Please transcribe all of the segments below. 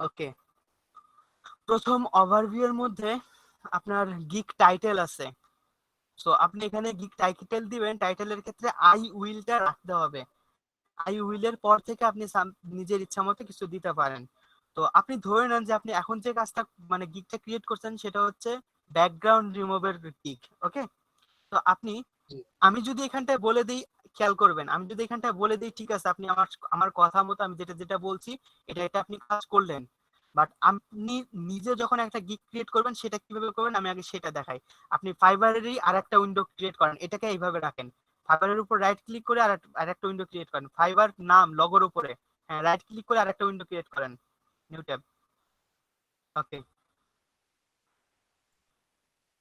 ওকে, প্রথম ওভারভিউ এর মধ্যে আপনার গিগ টাইটেল আছে। সো আপনি এখানে গিগ টাইটেল দিবেন, টাইটেলের ক্ষেত্রে আই উইলটা রাখতে হবে। আই উইলের পর থেকে আপনি নিজের ইচ্ছা মতো কিছু দিতে পারেন। তো আপনি ধরে নেন যে আপনি এখন যে কাজটা মানে গিগটা ক্রিয়েট করছেন সেটা হচ্ছে ব্যাকগ্রাউন্ড রিমুভের গিগ। ওকে, তো আপনি, জি। আমি যদি এখানটায় বলে দিই, খেয়াল করবেন, আমি যদি এখানটায় বলে দিই ঠিক আছে আপনি আমার আমার কথা মতো আমি যেটা যেটা বলছি এটা এটা আপনি কাজ করলেন, বাট আপনি নিজে যখন একটা গিগ ক্রিয়েট করবেন সেটা কিভাবে করবেন আমি আগে সেটা দেখাই। আপনি ফাইবারেরই আর একটা উইন্ডো ক্রিয়েট করেন, এটাকে এইভাবে রাখেন, ফাইবারের উপর রাইট ক্লিক করে আর একটা উইন্ডো ক্রিয়েট করেন, ফাইবার নাম লগোর উপরে, হ্যাঁ রাইট ক্লিক করে আর একটা উইন্ডো ক্রিয়েট করেন, নিউ ট্যাব। ওকে,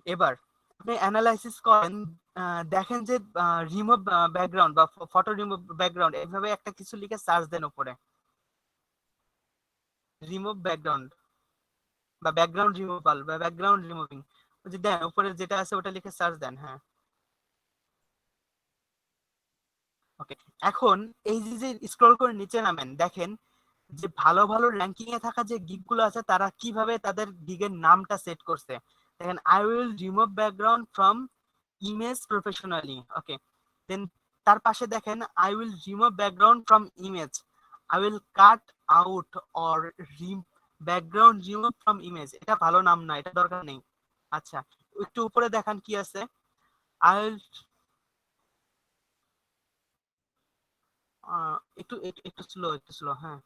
এবার আপনি অ্যানালাইসিস করেন, দেখেন যে রিমুভ ব্যাকগ্রাউন্ড বা ফটো রিমুভ ব্যাকগ্রাউন্ড এভাবে একটা কিছু লিখে সার্চ দেন উপরে, রিমুভ ব্যাকগ্রাউন্ড বা ব্যাকগ্রাউন্ড রিমুভাল বা ব্যাকগ্রাউন্ড রিমুভিং, যে দেন উপরে যেটা আছে ওটা লিখে সার্চ দেন। হ্যাঁ, ওকে, এখন এই যে স্ক্রল করে নিচে নামেন, দেখেন যে ভালো ভালো র্যাঙ্কিং এ থাকা যে গিগ গুলো আছে তারা কিভাবে তাদের গিগের নামটা সেট করছে। দেখেন, I will remove background from image professionally. Okay, then তার পাশে দেখেন I will remove background from image, I will cut out or background remove from image. এটা ভালো নাম না, এটা দরকার নেই। আচ্ছা, একটু উপরে দেখান কি আছে, আই উইল, একটু একটু একটু স্লো, একটু স্লো, হ্যাঁ।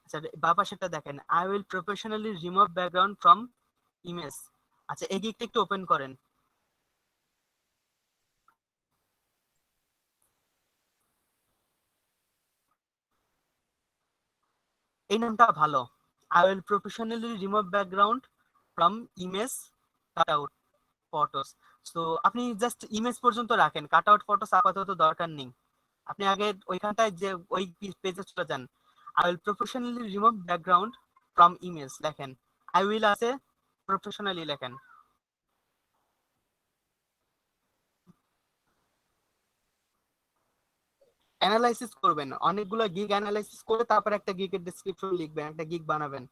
আচ্ছা, বাবা সেটা দেখেন, I will professionally remove background from image. আচ্ছা, এই গিকটা একটু ওপেন করেন, এই নামটা ভালো, I will professionally remove background from image cut out photos. তো আপনি জাস্ট ইমেজ পর্যন্ত রাখেন, কাট আউট ফটোস আপাতত দরকার নেই। আপনি আগে ওইখানটায় যে ওই পেজে চলে যান, I will professionally remove background from image লেখেন, আই উইল আছে, প্রফেশনালি লেখেন। অ্যানালাইসিস করবেন, অনেকগুলো গিগ অ্যানালাইসিস করে তারপর একটা গিগের ডেসক্রিপশন লিখবেন, একটা গিগ বানাবেন।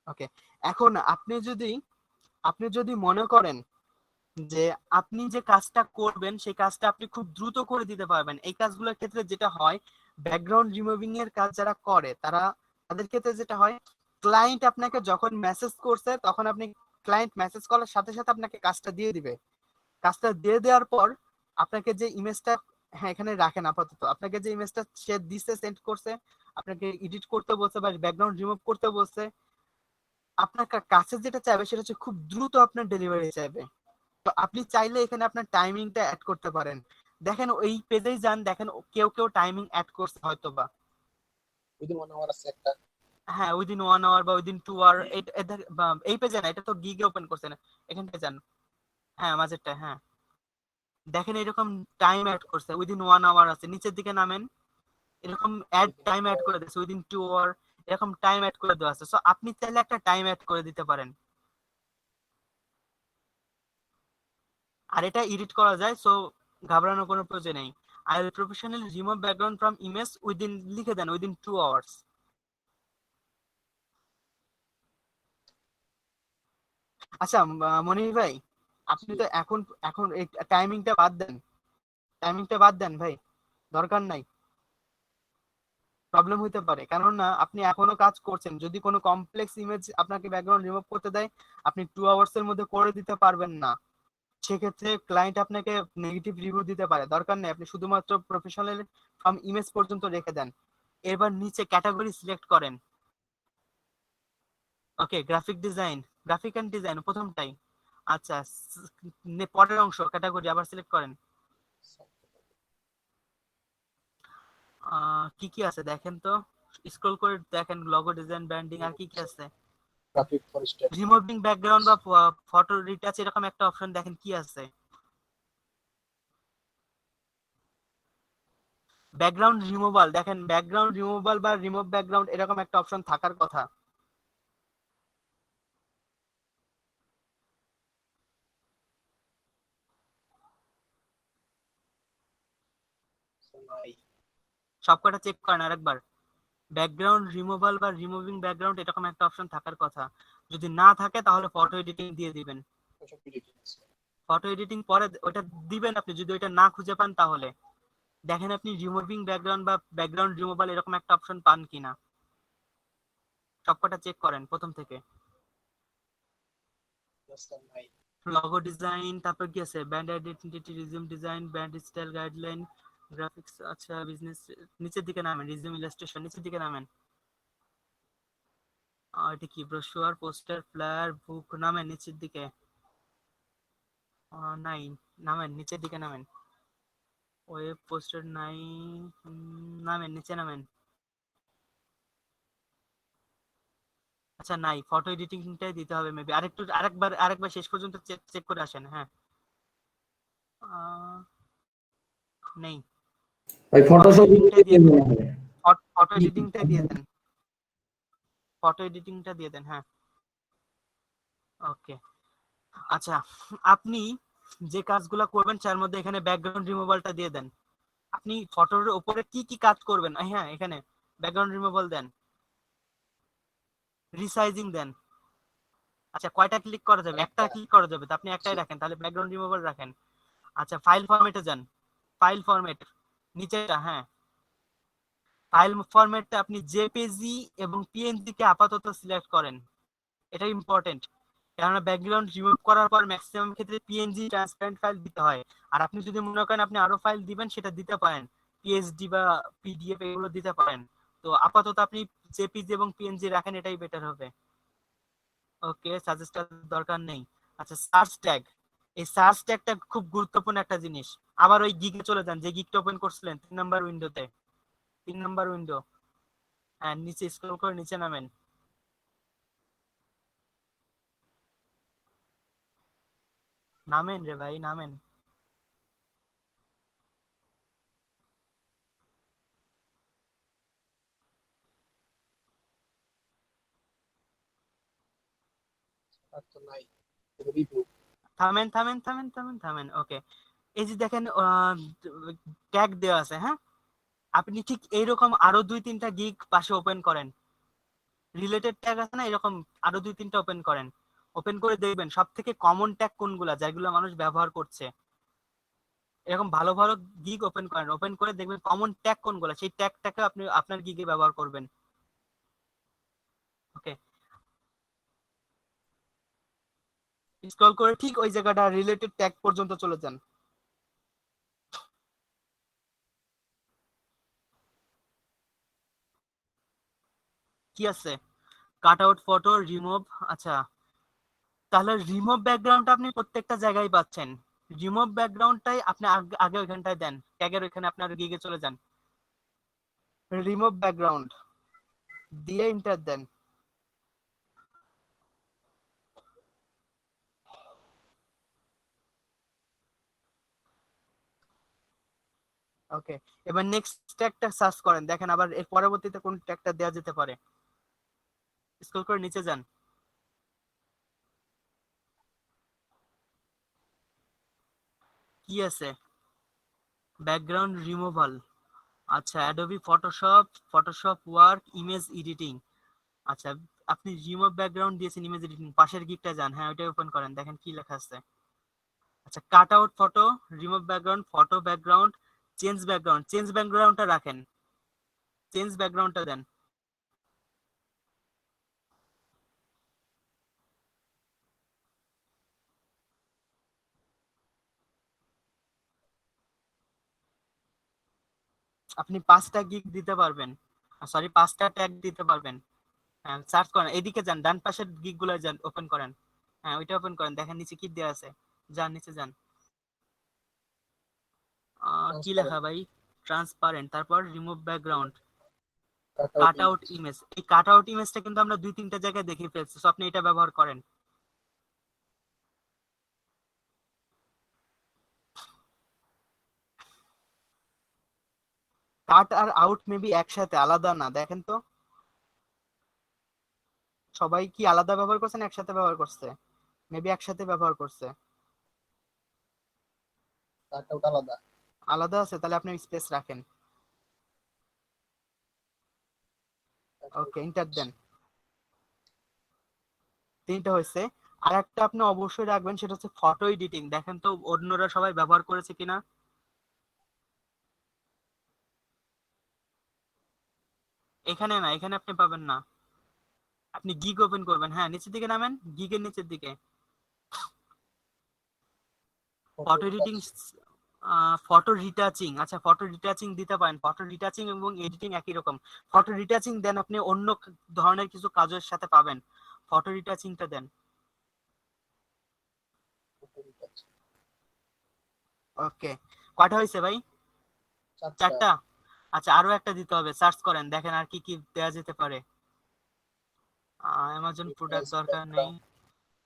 ওকে, এখন আপনি যদি মনে করেন যে আপনি যে কাজটা করবেন সেই কাজটা আপনি খুব দ্রুত করে দিতে পারবেন, এই কাজগুলোর ক্ষেত্রে যেটা হয়, ব্যাকগ্রাউন্ড রিমুভিং এর কাজ যারা করে তাদের ক্ষেত্রে যেটা হয়, ক্লায়েন্ট আপনাকে যখন মেসেজ করছে তখন আপনি, ক্লায়েন্ট মেসেজ করার সাথে সাথে আপনাকে কাজটা দিয়ে দিবে। কাজটা দিয়ে দেওয়ার পর আপনাকে যে ইমেজটা, হ্যাঁ এখানে রাখেন আপাতত, আপনাকে যে ইমেজটা সে দিচ্ছে, সেন্ড করছে, আপনাকে এডিট করতে বলছে বা ব্যাকগ্রাউন্ড রিমুভ করতে বলছে, আপনার কাছে যেটা চাইবে সেটা হচ্ছে খুব দ্রুত আপনার ডেলিভারি চাইবে। তো আপনি চাইলে এখানে আপনার টাইমিংটা অ্যাড করতে পারেন। দেখেন ওই পেজেই যান, দেখেন কেউ কেউ টাইমিং অ্যাড করছে হয়তো বা, যদি মনে আমার আছে একটা। হ্যাঁ উইদিন 1 আওয়ার বা উইদিন 2 আওয়ার, এই পেজে না, এটা তো গিগে ওপেন করছে না, এখানটায় যান, হ্যাঁ মাঝেরটা, হ্যাঁ দেখেন এরকম টাইম অ্যাড করছে, উইদিন 1 আওয়ার আছে, নিচের দিকে নামেন, এরকম অ্যাড টাইম অ্যাড করে দিচ্ছে, উইদিন 2 আওয়ার, এরকম টাইম অ্যাড করে দেওয়া আছে। সো আপনি চাইলে একটা টাইম অ্যাড করে দিতে পারেন, আর এটা এডিট করা যায়। সো ঘাবড়ানোর কোনো প্রয়োজন নেই। I will professionally remove background from image within, লিখে দেন উইদিন 2 আওয়ার্স। আচ্ছা, মনির ভাই, আপনি জি। তো এখন এখন এই টাইমিংটা বাদ দেন, টাইমিংটা বাদ দেন ভাই, দরকার নাই, প্রবলেম হইতে পারে, কারণ না আপনি এখনো কাজ করছেন, যদি কোনো কমপ্লেক্স ইমেজ আপনাকে ব্যাকগ্রাউন্ড রিমুভ করতে দেয়, আপনি 2 আওয়ার্স এর মধ্যে করে দিতে পারবেন না, সেক্ষেত্রে ক্লায়েন্ট আপনাকে নেগেটিভ রিভিউ দিতে পারে, দরকার নেই, আপনি শুধুমাত্র প্রফেশনাল ফ্রম ইমেজ পর্যন্ত রেখে দেন। এবার নিচে ক্যাটাগরি সিলেক্ট করেন। Okay, graphic design, graphic and design প্রথমটাই। আচ্ছা, পরের অংশ ক্যাটাগরি আবার সিলেক্ট করেন। কি কি আছে দেখেন তো, স্ক্রল করে দেখেন, লগো ডিজাইন, ব্র্যান্ডিং, আর কি কি আছে। গ্রাফিক ফরেস্টের। রিমুভিং ব্যাকগ্রাউন্ড বা ফটো রিটাচ এরকম একটা অপশন দেখেন কি আছে। ব্যাকগ্রাউন্ড রিমুভাল দেখেন, ব্যাকগ্রাউন্ড রিমুভাল বা রিমুভ ব্যাকগ্রাউন্ড এরকম একটা অপশন থাকার কথা। নাই। সবকটা চেক করেন আরেকবার। ব্যাকগ্রাউন্ড রিমুভাল বা রিমুভিং ব্যাকগ্রাউন্ড এরকম একটা অপশন থাকার কথা। যদি না থাকে তাহলে ফটো এডিটিং দিয়ে দিবেন। ওসব এডিটিং আছে। ফটো এডিটিং পরে ওটা দিবেন আপনি, যদি ওইটা না খুঁজে পান তাহলে দেখেন আপনি রিমুভিং ব্যাকগ্রাউন্ড বা ব্যাকগ্রাউন্ড রিমুভাল এরকম একটা অপশন পান কিনা, সবকটা চেক করেন প্রথম থেকে। স্যার নাই। লগো ডিজাইন, তারপর কি আছে, brand identity, resume design, brand style guideline, graphics, আচ্ছা বিজনেস, নিচের দিকে নামেন, রিজিউম ইলাস্ট্রেশন নিচের দিকে নামেন। এটা কি, ব্রোশুয়ার, পোস্টার, ফ্লায়ার, বুক, নামেন নিচের দিকে। নাই, নামেন নিচের দিকে নামেন। ওয়েব পোস্টার নাই, নামেন নিচে নামেন। আচ্ছা নাই, ফটো এডিটিংটাই দিতে হবে মেবি। আরেকবার শেষ পর্যন্ত চেক চেক করে আসেন। হ্যাঁ, আহ, নেই। ওই ফটো ফটোশপ এডিটিংটাই দিয়ে দেন, মনে হয়। ফটো এডিটিংটাই দিয়ে দেন, ফটো এডিটিংটা দিয়ে দেন। হ্যাঁ, ওকে। আচ্ছা, আপনি যে কাজগুলো করবেন তার মধ্যে এখানে ব্যাকগ্রাউন্ড রিমুভালটা দিয়ে দেন। আপনি ফটোর উপরে কি কি কাজ করবেন, হ্যাঁ এখানে ব্যাকগ্রাউন্ড রিমুভাল দেন, রিসাইজিং দেন। আচ্ছা, কয়টা ক্লিক করা যাবে? একটা ক্লিক করা যাবে তো আপনি একটাই রাখেন, তাহলে ব্যাকগ্রাউন্ড রিমুভাল রাখেন। আচ্ছা, ফাইল ফরম্যাটে যান, ফাইল ফরম্যাট নিচেটা। হ্যাঁ, ফাইল ফরম্যাটটা আপনি জেপিজি এবং পিএনজি কে আপাতত সিলেক্ট করেন, এটা ইম্পর্টেন্ট। কেননা ব্যাকগ্রাউন্ড রিমুভ করার পর ম্যাক্সিমাম ক্ষেত্রে পিএনজি ট্রান্সপারেন্ট ফাইল দিতে হয়। আর আপনি যদি মনে করেন আপনি আরো ফাইল দিবেন, সেটা দিতে পারেন, পিএসডি বা পিডিএফ এগুলো দিতে পারেন। তো আপাতত আপনি জেপিজি এবং পিএনজি রাখেন, এটাই বেটার হবে। ওকে, সাজেস্ট দরকার নেই। আচ্ছা, সার্চ ট্যাগ, এই সার্চ ট্যাগটা খুব গুরুত্বপূর্ণ একটা জিনিস। আবার ওই গিগে চলে যান, যে গিগটা ওপেন করছিলেন 3 নম্বর উইন্ডোতে, 3 নম্বর উইন্ডো। হ্যাঁ, নিচে স্ক্রল করে নিচে নামেন। নামেন রে ভাই, নামেন। আর তো নাই। রিভিউ। থামেন থামেন থামেন থামেন থামেন। ওকে, এই যে দেখেন ট্যাগ দেওয়া আছে, হ্যাঁ, আপনি ঠিক এইরকম আরো 2-3টা গিগ পাশে ওপেন করেন, রিলেটেড ট্যাগ আছে না এরকম, আরো 2-3টা ওপেন করেন। ওপেন করে দেখবেন সব থেকে কমন ট্যাগ কোনগুলা, যেগুলো মানুষ ব্যবহার করছে। এরকম ভালো ভালো গিগ ওপেন করেন, ওপেন করে দেখবেন কমন ট্যাগ কোনগুলা, সেই ট্যাগটাকে আপনি আপনার গিগে ব্যবহার করবেন। ওকে, স্ক্রল করে ঠিক ওই জায়গাটা রিলেটেড ট্যাগ পর্যন্ত চলে যান। কি আছে, কাট আউট ফটো, রিমুভ। আচ্ছা, তাহলে রিমুভ ব্যাকগ্রাউন্ডটা আপনি প্রত্যেকটা জায়গায় পাচ্ছেন। রিমুভ ব্যাকগ্রাউন্ডটাই আপনি আগে আগে ওইখানটায় দেন, ট্যাগের ওইখানে আপনার গিগে চলে যান, রিমুভ ব্যাকগ্রাউন্ড দিয়ে ইন্টার দেন। ওকে, এবার নেক্সট ট্যাগটা সার্চ করেন, দেখেন আবার এর পরবর্তীতে কোন ট্যাগটা দেওয়া যেতে পারে। স্ক্রল করে নিচে যান। কি আছে, ব্যাকগ্রাউন্ড রিমুভাল। আচ্ছা, Adobe Photoshop, Photoshop work, image editing. আচ্ছা, আপনি রিমুভ ব্যাকগ্রাউন্ড দিয়েছেন, ইমেজ এডিটিং, পাশের গিকটা যান, হ্যাঁ ওইটা ওপেন করেন, দেখেন কি লেখা আছে। আচ্ছা, cut out photo, remove background, photo background, change background, change ব্যাকগ্রাউন্ডটা রাখেন, চেঞ্জ ব্যাকগ্রাউন্ডটা দেন। আপনি 5টা গিগ দিতে পারবেন, সরি 5টা ট্যাগ দিতে পারবেন। হ্যাঁ, সার্চ করেন, এদিকে যান, ডান পাশের গিগ গুলো যান, ওপেন করেন। হ্যাঁ, ওইটা ওপেন করেন, দেখেন নিচে কি দেওয়া আছে। যান নিচে যান। কি লেখা ট্রান্সপারেন্ট। ভাই? ট্রান্সপারেন্ট, তারপর remove background, cut out cut out image. Image. এই কাট আউট ইমেজটা কিন্তু আমরা 2-3টা জায়গায় দেখে ফেলছি, সো আপনি এটা ব্যবহার করেন। কাট আর আউট মেবি একসাথে, আলাদা না, দেখেন তো সবাই কি আলাদা ব্যবহার করছেন একসাথে ব্যবহার করছে? মেবি একসাথে ব্যবহার করছে। কাট আউট আলাদা। আলাদা আছে, তাহলে আপনি স্পেস রাখেন। ওকে, ইন্টার দেন। 3টা হয়েছে। আর একটা আপনি অবশ্যই রাখবেন, সেটা হচ্ছে ফটো এডিটিং। দেখেন তো অন্যরা সবাই ব্যবহার করেছে কিনা। এখানে না, এখানে আপনি পাবেন না। আপনি গিগ ওপেন করবেন, হ্যাঁ নিচের দিকে নামেন, গিগের নিচের দিকে ফটো এডিটিং, ফটো রিটাচিং। আচ্ছা, ফটো রিটাচিং দিতে পারেন। ফটো রিটাচিং এবং এডিটিং একই রকম। ফটো রিটাচিং দেন, আপনি অন্য ধরনের কিছু কাজের সাথে পাবেন। ফটো রিটাচিংটা দেন। ওকে, কয়টা হয়েছে ভাই? 4টা। 4টা। আচ্ছা, আরো একটা দিতে হবে, সার্চ করেন দেখেন আর কি কি দেওয়া যেতে পারে। অ্যামাজন প্রোডাক্ট রিপ্লেস দরকার নেই, ব্যাকগ্রাউন্ড।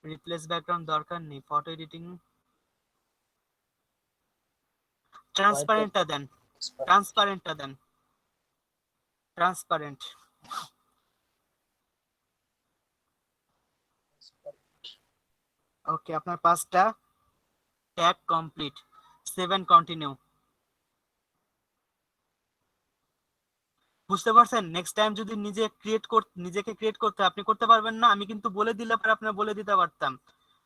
রিপ্লেস ব্যাকগ্রাউন্ড দরকার নেই, ফটো এডিটিং। ট্রান্সপারেন্টটা দেন, ট্রান্সপারেন্টটা দেন, ট্রান্সপারেন্ট। ওকে, আপনার 5টা ট্যাগ কমপ্লিট। 7 কন্টিনিউ। বুঝতে পারছেন? নেক্সট টাইম যদি নিজেকে ক্রিয়েট করতে আপনি করতে পারবেন না, আমি কিন্তু বলে দিলে পরে আপনার বলে দিতে পারতাম।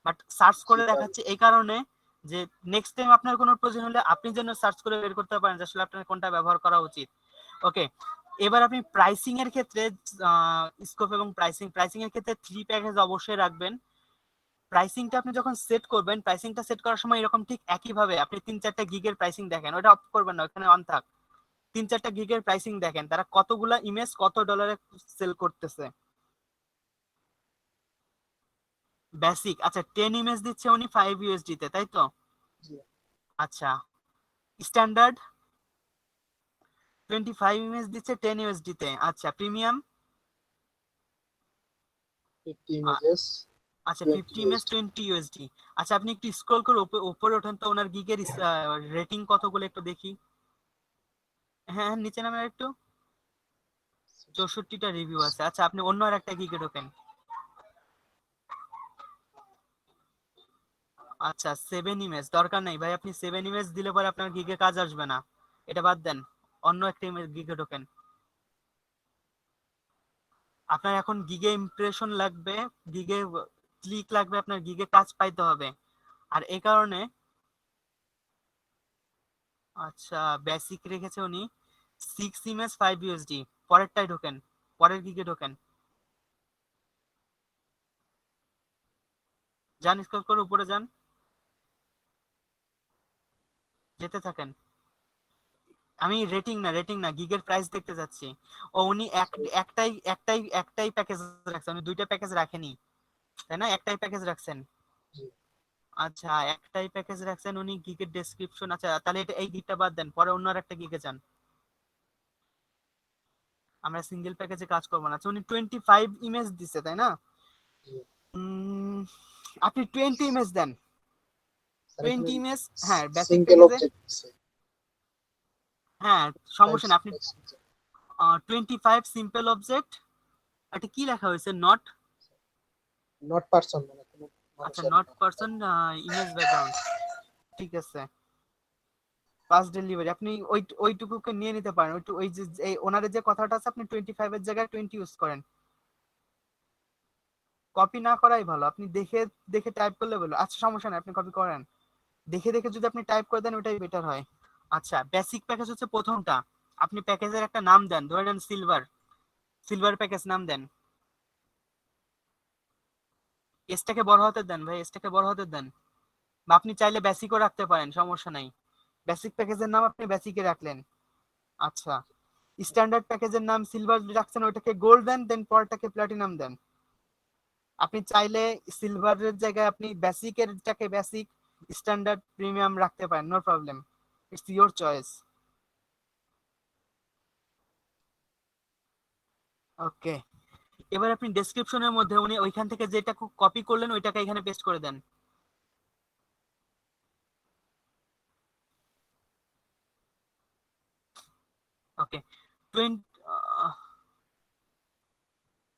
বাট সার্চ জি করে ভাই। দেখাচ্ছে এই কারণে যে নেক্সট টাইম আপনার কোনো প্রয়োজন হলে আপনি যেন সার্চ করে বের করতে পারেন যে আসলে আপনার কোনটা ব্যবহার করা উচিত। ওকে, এবার আপনি প্রাইসিং এর ক্ষেত্রে স্কোপ এবং প্রাইসিং এর ক্ষেত্রে 3 প্যাকেজ অবশ্যই রাখবেন। প্রাইসিংটা আপনি যখন সেট করবেন, প্রাইসিংটা সেট করার সময় এরকম ঠিক একইভাবে আপনি 3-4টা গিগের প্রাইসিং দেখেন, ওটা অফ করবেন না, ওখানে অন থাক। 3-4টা গিগের প্রাইসিং দেখেন, তারা কতগুলা ইমেজ কত ডলারে সেল করতেছে। বেসিক, আচ্ছা 10 ইমেজ দিচ্ছে উনি 5 USD তে, তাই তো? জি। আচ্ছা, স্ট্যান্ডার্ড 25 ইমেজ দিচ্ছে 10 USD তে। আচ্ছা, প্রিমিয়াম 50 ইমেজেস আচ্ছা 20 50 ইমেজ ইউএসডি। 20 USD। আচ্ছা, আপনি একটু স্ক্রল করে উপরে ওঠেন তো, ওনার গিগের রেটিং কতগুলো একটু দেখি। হ্যাঁ হ্যাঁ, নিচে নামেন একটু। 64টা রিভিউ আছে। আচ্ছা, আপনি অন্য আর একটা গিগে ঢোকেন। আচ্ছা, 7 ইমেজ দরকার নাই ভাই, আপনি 7 ইমেজ দিলে পরে আপনার গিগে কাজ আসবে না, এটা বাদ দেন। অন্য একটা ইমেজ গিগে ঢোকেন। আপনার এখন গিগে ইমপ্রেশন লাগবে, গিগে ক্লিক লাগবে, আপনার গিগে কাজ পাইতে হবে। আর এই কারণে আচ্ছা, বেসিক রেখেছে উনি 6 ইমেজ 5 USD। পরেরটাই ঢোকেন, পরের গিগে ঢোকেন, যান স্ক্রল করে উপরে যান, যেতে থাকেন। আমি রেটিং না গিগের প্রাইস দেখতে যাচ্ছি। ও উনি একটাই প্যাকেজ রাখছে, উনি 2টা প্যাকেজ রাখেনি, তাই না? একটাই প্যাকেজ রাখছেন। জি। আচ্ছা, একটাই প্যাকেজ রাখছেন উনি, গিগের ডেসক্রিপশন। আচ্ছা, তাহলে এটা এই গিগটা বাদ দেন, পরে অন্য আর একটা গিগে যান। আমরা সিঙ্গেল প্যাকেজে কাজ করবো না। আচ্ছা, উনি 25 ইমেজ দিছে, তাই না? জি উম, আপনি 20 ইমেজ দেন। স্যার এখানে 20 ইমেজ, হ্যাঁ বেসিক সিঙ্গেল প্যাকেজে। অবজেক্ট আছে। হ্যাঁ, 5 সমস্যা নেই, আপনি 5 25 সিম্পল অবজেক্ট। এটা কি লেখা হয়েছে, নট? নট পারসন মানে কোনো আচ্ছা, মানুষের নট না। পারসন ইমেজ ব্যাকগ্রাউন্ড, ঠিক আছে। ফাস্ট ডেলিভারি আপনি ওইটুকুকে নিয়ে নিতে পারেন, ওই যে ওনার যে কথাটা আছে, আপনি 25 এর জায়গায় 20 ইউজ করেন। কপি না করাই ভালো, আপনি দেখে দেখে টাইপ করলে ভালো। আচ্ছা, সমস্যা নেই, আপনি কপি করেন। দেখে দেখে যদি আপনি টাইপ করে দেন ওটাই বেটার হয়। আচ্ছা, বেসিক প্যাকেজ হচ্ছে প্রথমটা। আপনি প্যাকেজের একটা নাম দেন, ধরে নেন সিলভার। সিলভার প্যাকেজ নাম দেন। এসটাকে বড় হতে দেন ভাই, এসটাকে বড় হতে দেন। বা আপনি চাইলে বেসিকও রাখতে পারেন, সমস্যা নাই। বেসিক প্যাকেজের নাম আপনি বেসিকে রাখলেন। আচ্ছা, স্ট্যান্ডার্ড প্যাকেজের নাম সিলভার রাখছেন, ওইটাকে গোল্ড দেন, দেন পরটাকে প্লাটিনাম দেন। আপনি চাইলে সিলভারের জায়গায় আপনি বেসিকেরটাকে বেসিক, স্ট্যান্ডার্ড, প্রিমিয়াম রাখতে পারেন, no problem, it's your choice. Okay, এবার আপনি ডেসক্রিপশনের মধ্যে উনি ওইখান থেকে যেটা কপি করলেন ওইটাকে এখানে পেস্ট করে দেন। ওকে, 20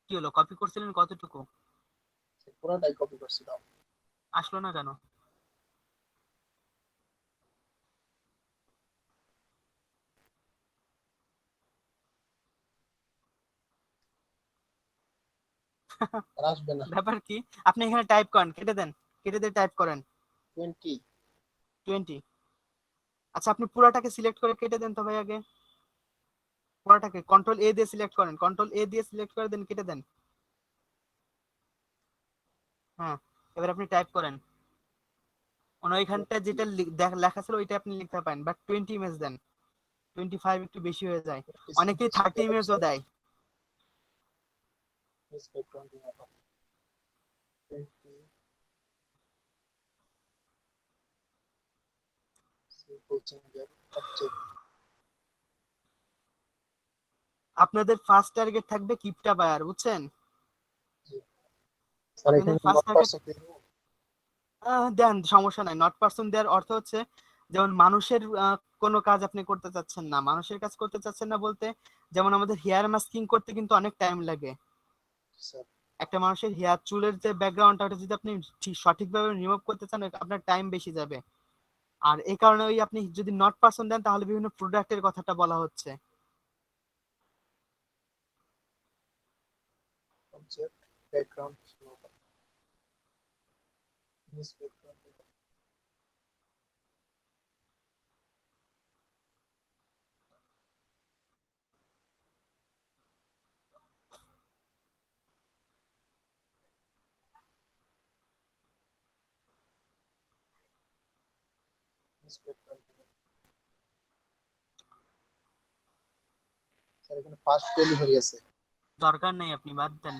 কি হলো, কপি করছিলেন কতটুকু? পুরোটাই কপি করছিলাম। আসলো না কেন? আর আসবে না। ব্যাপার কি? আপনি এখানে টাইপ করেন, কেটে দেন, কেটে দিয়ে টাইপ করেন 20। 20। আচ্ছা আপনি পুরাটাকে সিলেক্ট করে কেটে দেন তো ভাই আগে, পুরাটাকে কন্ট্রোল এ দিয়ে সিলেক্ট করেন, কন্ট্রোল এ দিয়ে সিলেক্ট করে দেন, কেটে দেন। হ্যাঁ, এবার আপনি টাইপ করেন ওইখানটা যেটা লেখা ছিল ওইটা আপনি লিখতে পারেন, বাট 20 ইমেজ দেন, 25 একটু বেশি হয়ে যায়। অনেকেই 30 ইমেজও দেয়। This background we have 20 simple change object. আপনাদের ফার্স্ট টার্গেট থাকবে কিপটা বায়ার, বুঝছেন? স্যার আপনাদের এখানে ফার্স্ট নট টার্গেট পারসেন্ট দেন, সমস্যা নাই, নট পারসন দেওয়ার অর্থ হচ্ছে যেমন মানুষের কোনো কাজ আপনি করতে চাচ্ছেন না, মানুষের কাজ করতে চাচ্ছেন না বলতে যেমন আমাদের হেয়ার মাস্কিং করতে কিন্তু অনেক টাইম লাগে। স্যার। একটা মানুষের হেয়ার চুলের যে ব্যাকগ্রাউন্ডটা ওটা যদি আপনি সঠিকভাবে রিমুভ করতে চান আপনার টাইম বেশি যাবে। আর এই কারণে ওই আপনি যদি নট পারসন দেন তাহলে বিভিন্ন প্রোডাক্টের কথাটা বলা হচ্ছে। Object background this background this background sir এখানে ফার্স্ট ডেলিভারি আছে। দরকার নেই, আপনি বাদ দেন।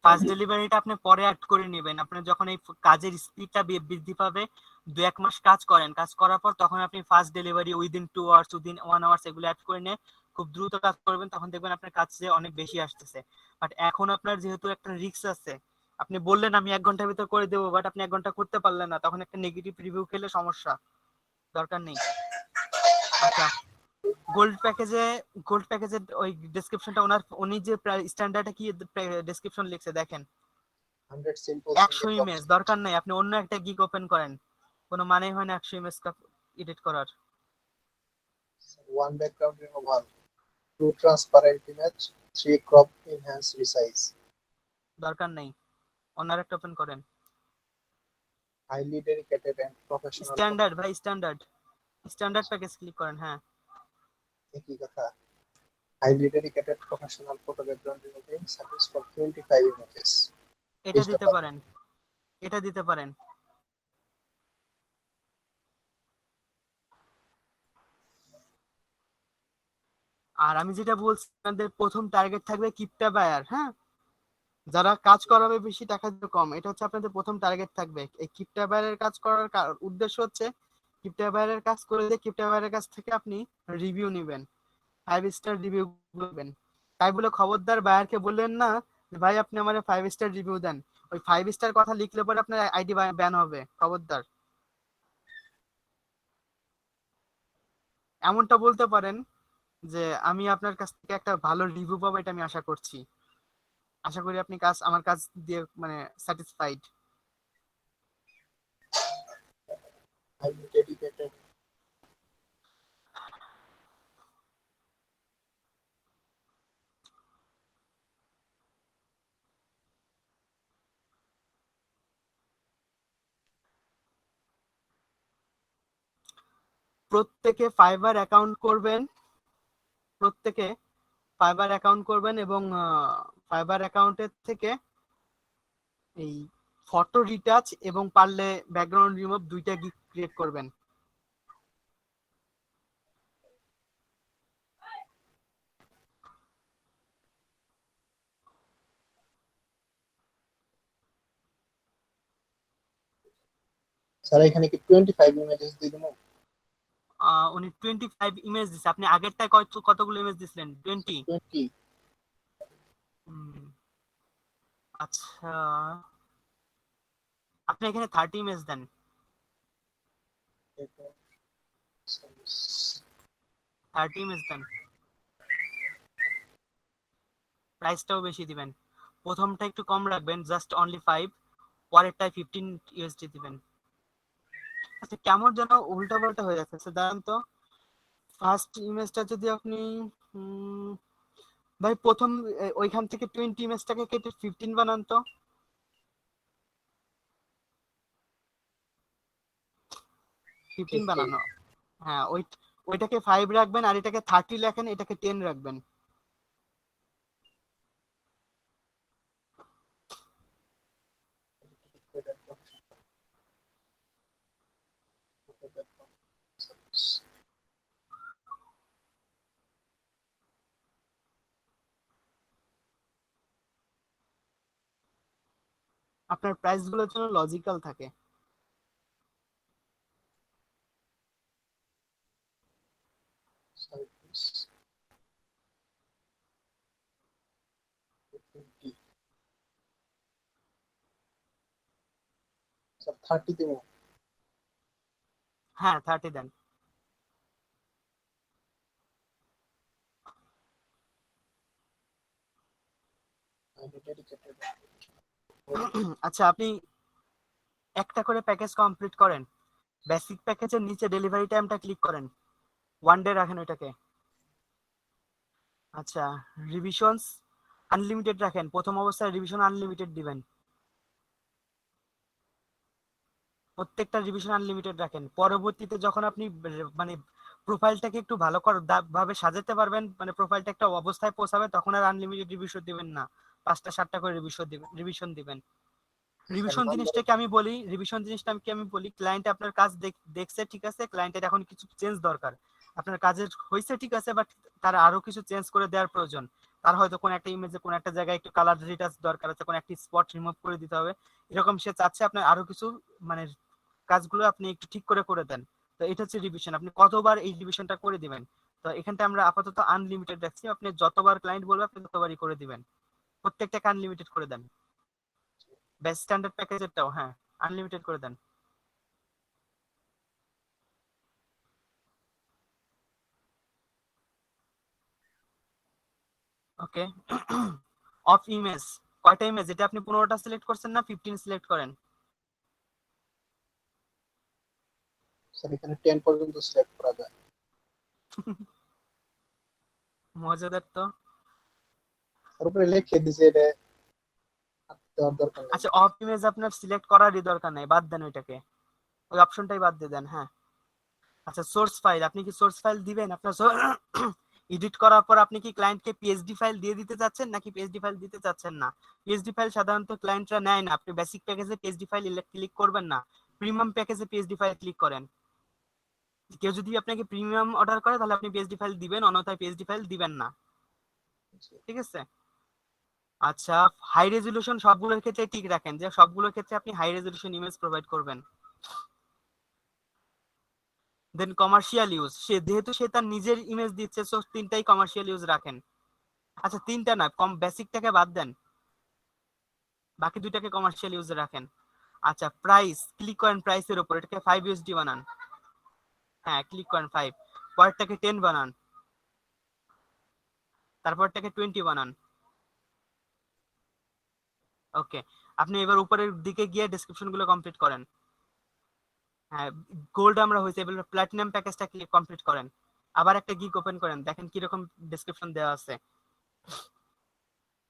ফার্স্ট ডেলিভারিটা আপনি পরে অ্যাড করে নেবেন, আপনার যখন এই কাজের স্পিডটা বৃদ্ধি পাবে, 2-1 মাস কাজ করেন, কাজ করার পর তখন আপনি first delivery within 2 hours, within 1 hours এগুলো অ্যাড করে নিয়ে খুব দ্রুত কাজ করবেন, তখন দেখবেন আপনার কাজ যে অনেক বেশি আসতেছে। বাট এখন আপনার যেহেতু একটা রিস্ক আছে, আপনি বললেন আমি 1 ঘন্টার ভিতর করে দেবো, বাট আপনি 1 ঘন্টা করতে পারলেন না, তখন একটা নেগেটিভ রিভিউ খেলে সমস্যা, দরকার নেই। আচ্ছা, গোল্ড প্যাকেজে, গোল্ড প্যাকেজের ওই ডেসক্রিপশনটা উনি যে স্ট্যান্ডার্ডে কি ডেসক্রিপশন লিখছে দেখেন, 100 simple 100 single ইমেজ, object. দরকার নাই আপনি অন্য একটা গিগ ওপেন করেন, কোনো মানেই হয় না 100 ইমেজ এডিট করার। One background removal, two transparent image, three crop enhance resize. দরকার নেই, অন্য একটা ওপেন করেন। Highly dedicated and professional standard ভাই, স্ট্যান্ডার্ড, স্ট্যান্ডার্ড প্যাকেজ ক্লিক করেন। হ্যাঁ, একই কথা। Highly dedicated professional photo background removing service for 25 images. এটা Is the দিতে পারেন, এটা দিতে পারেন। আর আমি যেটা বলছি আপনাদের প্রথম টার্গেট থাকবে কিপটা বায়ার, হ্যাঁ, যারা কাজ করাবে বেশি টাকা দিতে কম, এটা হচ্ছে আপনাদের প্রথম টার্গেট থাকবে। এই কিপটা বায়ারের কাজ করার উদ্দেশ্য হচ্ছে কিপটা বায়ারের কাজ করে দিয়ে কিপটা বায়ারের কাছ থেকে আপনি রিভিউ নেবেন, 5 স্টার রিভিউ বলবেন। তাই বলে খবরদার বায়ারকে বললেন না যে ভাই আপনি আমার 5 স্টার রিভিউ দেন, ওই 5 স্টার কথা লিখলে পরে আপনার আইডি ব্যান হবে, খবরদার। এমনটা বলতে পারেন যে আমি আপনার কাছ থেকে একটা ভালো রিভিউ পাবো, এটা আমি আশা করছি, আশা করি আপনি আমার কাজ দিয়ে মানে স্যাটিসফাইড। highly dedicated প্রত্যেকে ফাইবার অ্যাকাউন্ট করবেন, প্রত্যেকে ফাইবার অ্যাকাউন্ট করবেন এবং ফাইবার অ্যাকাউন্টের থেকে এই ফটো রিটাচ এবং পারলে ব্যাকগ্রাউন্ড রিমুভ দুইটা গিগ ক্রিয়েট করবেন। স্যার এখানে কি 25 images দিয়ে দেবো? উনি 25 ইমেজ দিচ্ছে, আপনি আগেরটায় কতগুলো ইমেজ দিছিলেন? 20। 20 আচ্ছা, আপনি এখানে 30 ইমেজ দেন, service. 30 ইমেজ দেন, প্রাইসটাও বেশি দিবেন, প্রথমটা একটু কম রাখবেন, জাস্ট অনলি 5, পরেরটায় 15 USD দিবেন। আচ্ছা কেমন যেন উল্টা পাল্টা হয়ে যাচ্ছে, দাঁড়ান তো, ফার্স্ট ইমেজটা যদি আপনি ভাই প্রথম ওইখান থেকে 20 ইমেজটাকে কেটে 15 বানান তো। 15 15 বানানো। হ্যাঁ ওইটাকে 5 রাখবেন, আর এটাকে 30 লেখেন, এটাকে 10 রাখবেন। আপনার প্রাইস গুলো যেন লজিক্যাল থাকে। সার্ভিস 20 স্যার 30 দেবো। হ্যাঁ 30 দেন। ডেডিকেটেড আচ্ছা আপনি একটা করে প্যাকেজ কমপ্লিট করেন। বেসিক প্যাকেজের নিচে ডেলিভারি টাইমটা ক্লিক করেন, 1 ডে রাখেন ওইটাকে। আচ্ছা রিভিশনস আনলিমিটেড রাখেন, প্রথম অবস্থায় রিভিশন আনলিমিটেড দিবেন, প্রত্যেকটা রিভিশন আনলিমিটেড রাখেন। পরবর্তীতে যখন আপনি মানে প্রোফাইলটাকে একটু ভালো করে ভাবে সাজাতে পারবেন, মানে প্রোফাইলটা একটা অবস্থায় পৌঁছাবে, তখন আর আনলিমিটেড রিভিশন দিবেন না, 5টা 7টা করে রিভিশন দিবেন। স্যার রিভিশন নম্বর জিনিসটাকে আমি বলি, রিভিশন জিনিসটা আমি বলি, ক্লায়েন্ট আপনার কাজ দেখছে ঠিক আছে, ক্লায়েন্টের এখন কিছু চেঞ্জ দরকার, আপনার কাজের হয়েছে ঠিক আছে, বাট তার আরো কিছু চেঞ্জ করে দেওয়ার প্রয়োজন। তার হয়তো কোন একটা ইমেজে কোন একটা জায়গায় একটু কালার রিটাচ দরকার আছে, কোন একটা স্পট রিমুভ করে দিতে হবে, এরকম সে চাচ্ছে আপনার আরো কিছু মানে কাজগুলো আপনি একটু ঠিক করে করে দেন। তো এটা হচ্ছে রিভিশন, আপনি কতবার এই রিভিশনটা করে দিবেন। তো এখানটা আমরা আপাতত আনলিমিটেড রাখছি, আপনি যতবার ক্লায়েন্ট বলবে আপনি ততবারই করে দিবেন, প্রত্যেকটাকে আনলিমিটেড করে দেন। বেস্ট স্ট্যান্ডার্ড প্যাকেজেরটাও হ্যাঁ আনলিমিটেড করে দেন। ওকে। অফ ইমেজ, কয়টা ইমেজ, এটা আপনি 15টা সিলেক্ট করছেন না 15 সিলেক্ট করেন। স্যার এখানে 10 পর্যন্ত সিলেক্ট করা যায়। মজাদার তো। তার উপরে লিখে দিছে এটা দেওয়ার দরকার নেই। আচ্ছা অফ ইমেজ আপনার সিলেক্ট করারই দরকার নাই, বাদ দেন ওইটাকে, ওই অপশনটাই বাদ দিয়ে দেন হ্যাঁ। আচ্ছা সোর্স ফাইল, আপনি কি সোর্স ফাইল দিবেন আপনার এডিট করার পর আপনি কি ক্লায়েন্টকে পিএসডি ফাইল দিয়ে দিতে চাচ্ছেন নাকি পিএসডি ফাইল দিতে চাচ্ছেন না? পিএসডি ফাইল সাধারণত ক্লায়েন্টরা নেয় না, আপনি বেসিক প্যাকেজে পিএসডি ফাইল ক্লিক করবেন না, প্রিমিয়াম প্যাকেজে পিএসডি ফাইল ক্লিক করেন। কেউ যদি আপনাকে প্রিমিয়াম অর্ডার করে তাহলে আপনি পিএসডি ফাইল দিবেন, অন্যথায় পিএসডি ফাইল দিবেন না। ঠিক আছে। আচ্ছা হাই রেজলিউশন সবগুলোর ক্ষেত্রে ঠিক রাখেন, যে সবগুলোর ক্ষেত্রে আপনি হাই রেজলিউশন ইমেজ প্রোভাইড করবেন। দেন কমার্শিয়াল ইউজ, সে যেহেতু সে তার নিজের ইমেজ দিচ্ছে, সো তিনটাই কমার্শিয়াল ইউজ রাখেন। আচ্ছা তিনটা না, কম বেসিকটাকে বাদ দেন, বাকি দুইটাকে কমার্শিয়াল ইউজ রাখেন। আচ্ছা প্রাইস, ক্লিক করেন প্রাইসের উপর, এটাকে 5 USD বানান। হ্যাঁ ক্লিক করেন 5, পরেরটাকে 10 বানান, তারপরটাকে 20 বানান। ওকে। আপনি এবার উপরের দিকে গিয়ে ডেসক্রিপশন গুলো কমপ্লিট করেন। হ্যাঁ গোল্ড আমরা হয়েছে, এবার প্ল্যাটিনাম প্যাকেজটা কমপ্লিট করেন। আবার একটা গিগ ওপেন করেন, দেখেন কিরকম ডেসক্রিপশন দেওয়া আছে।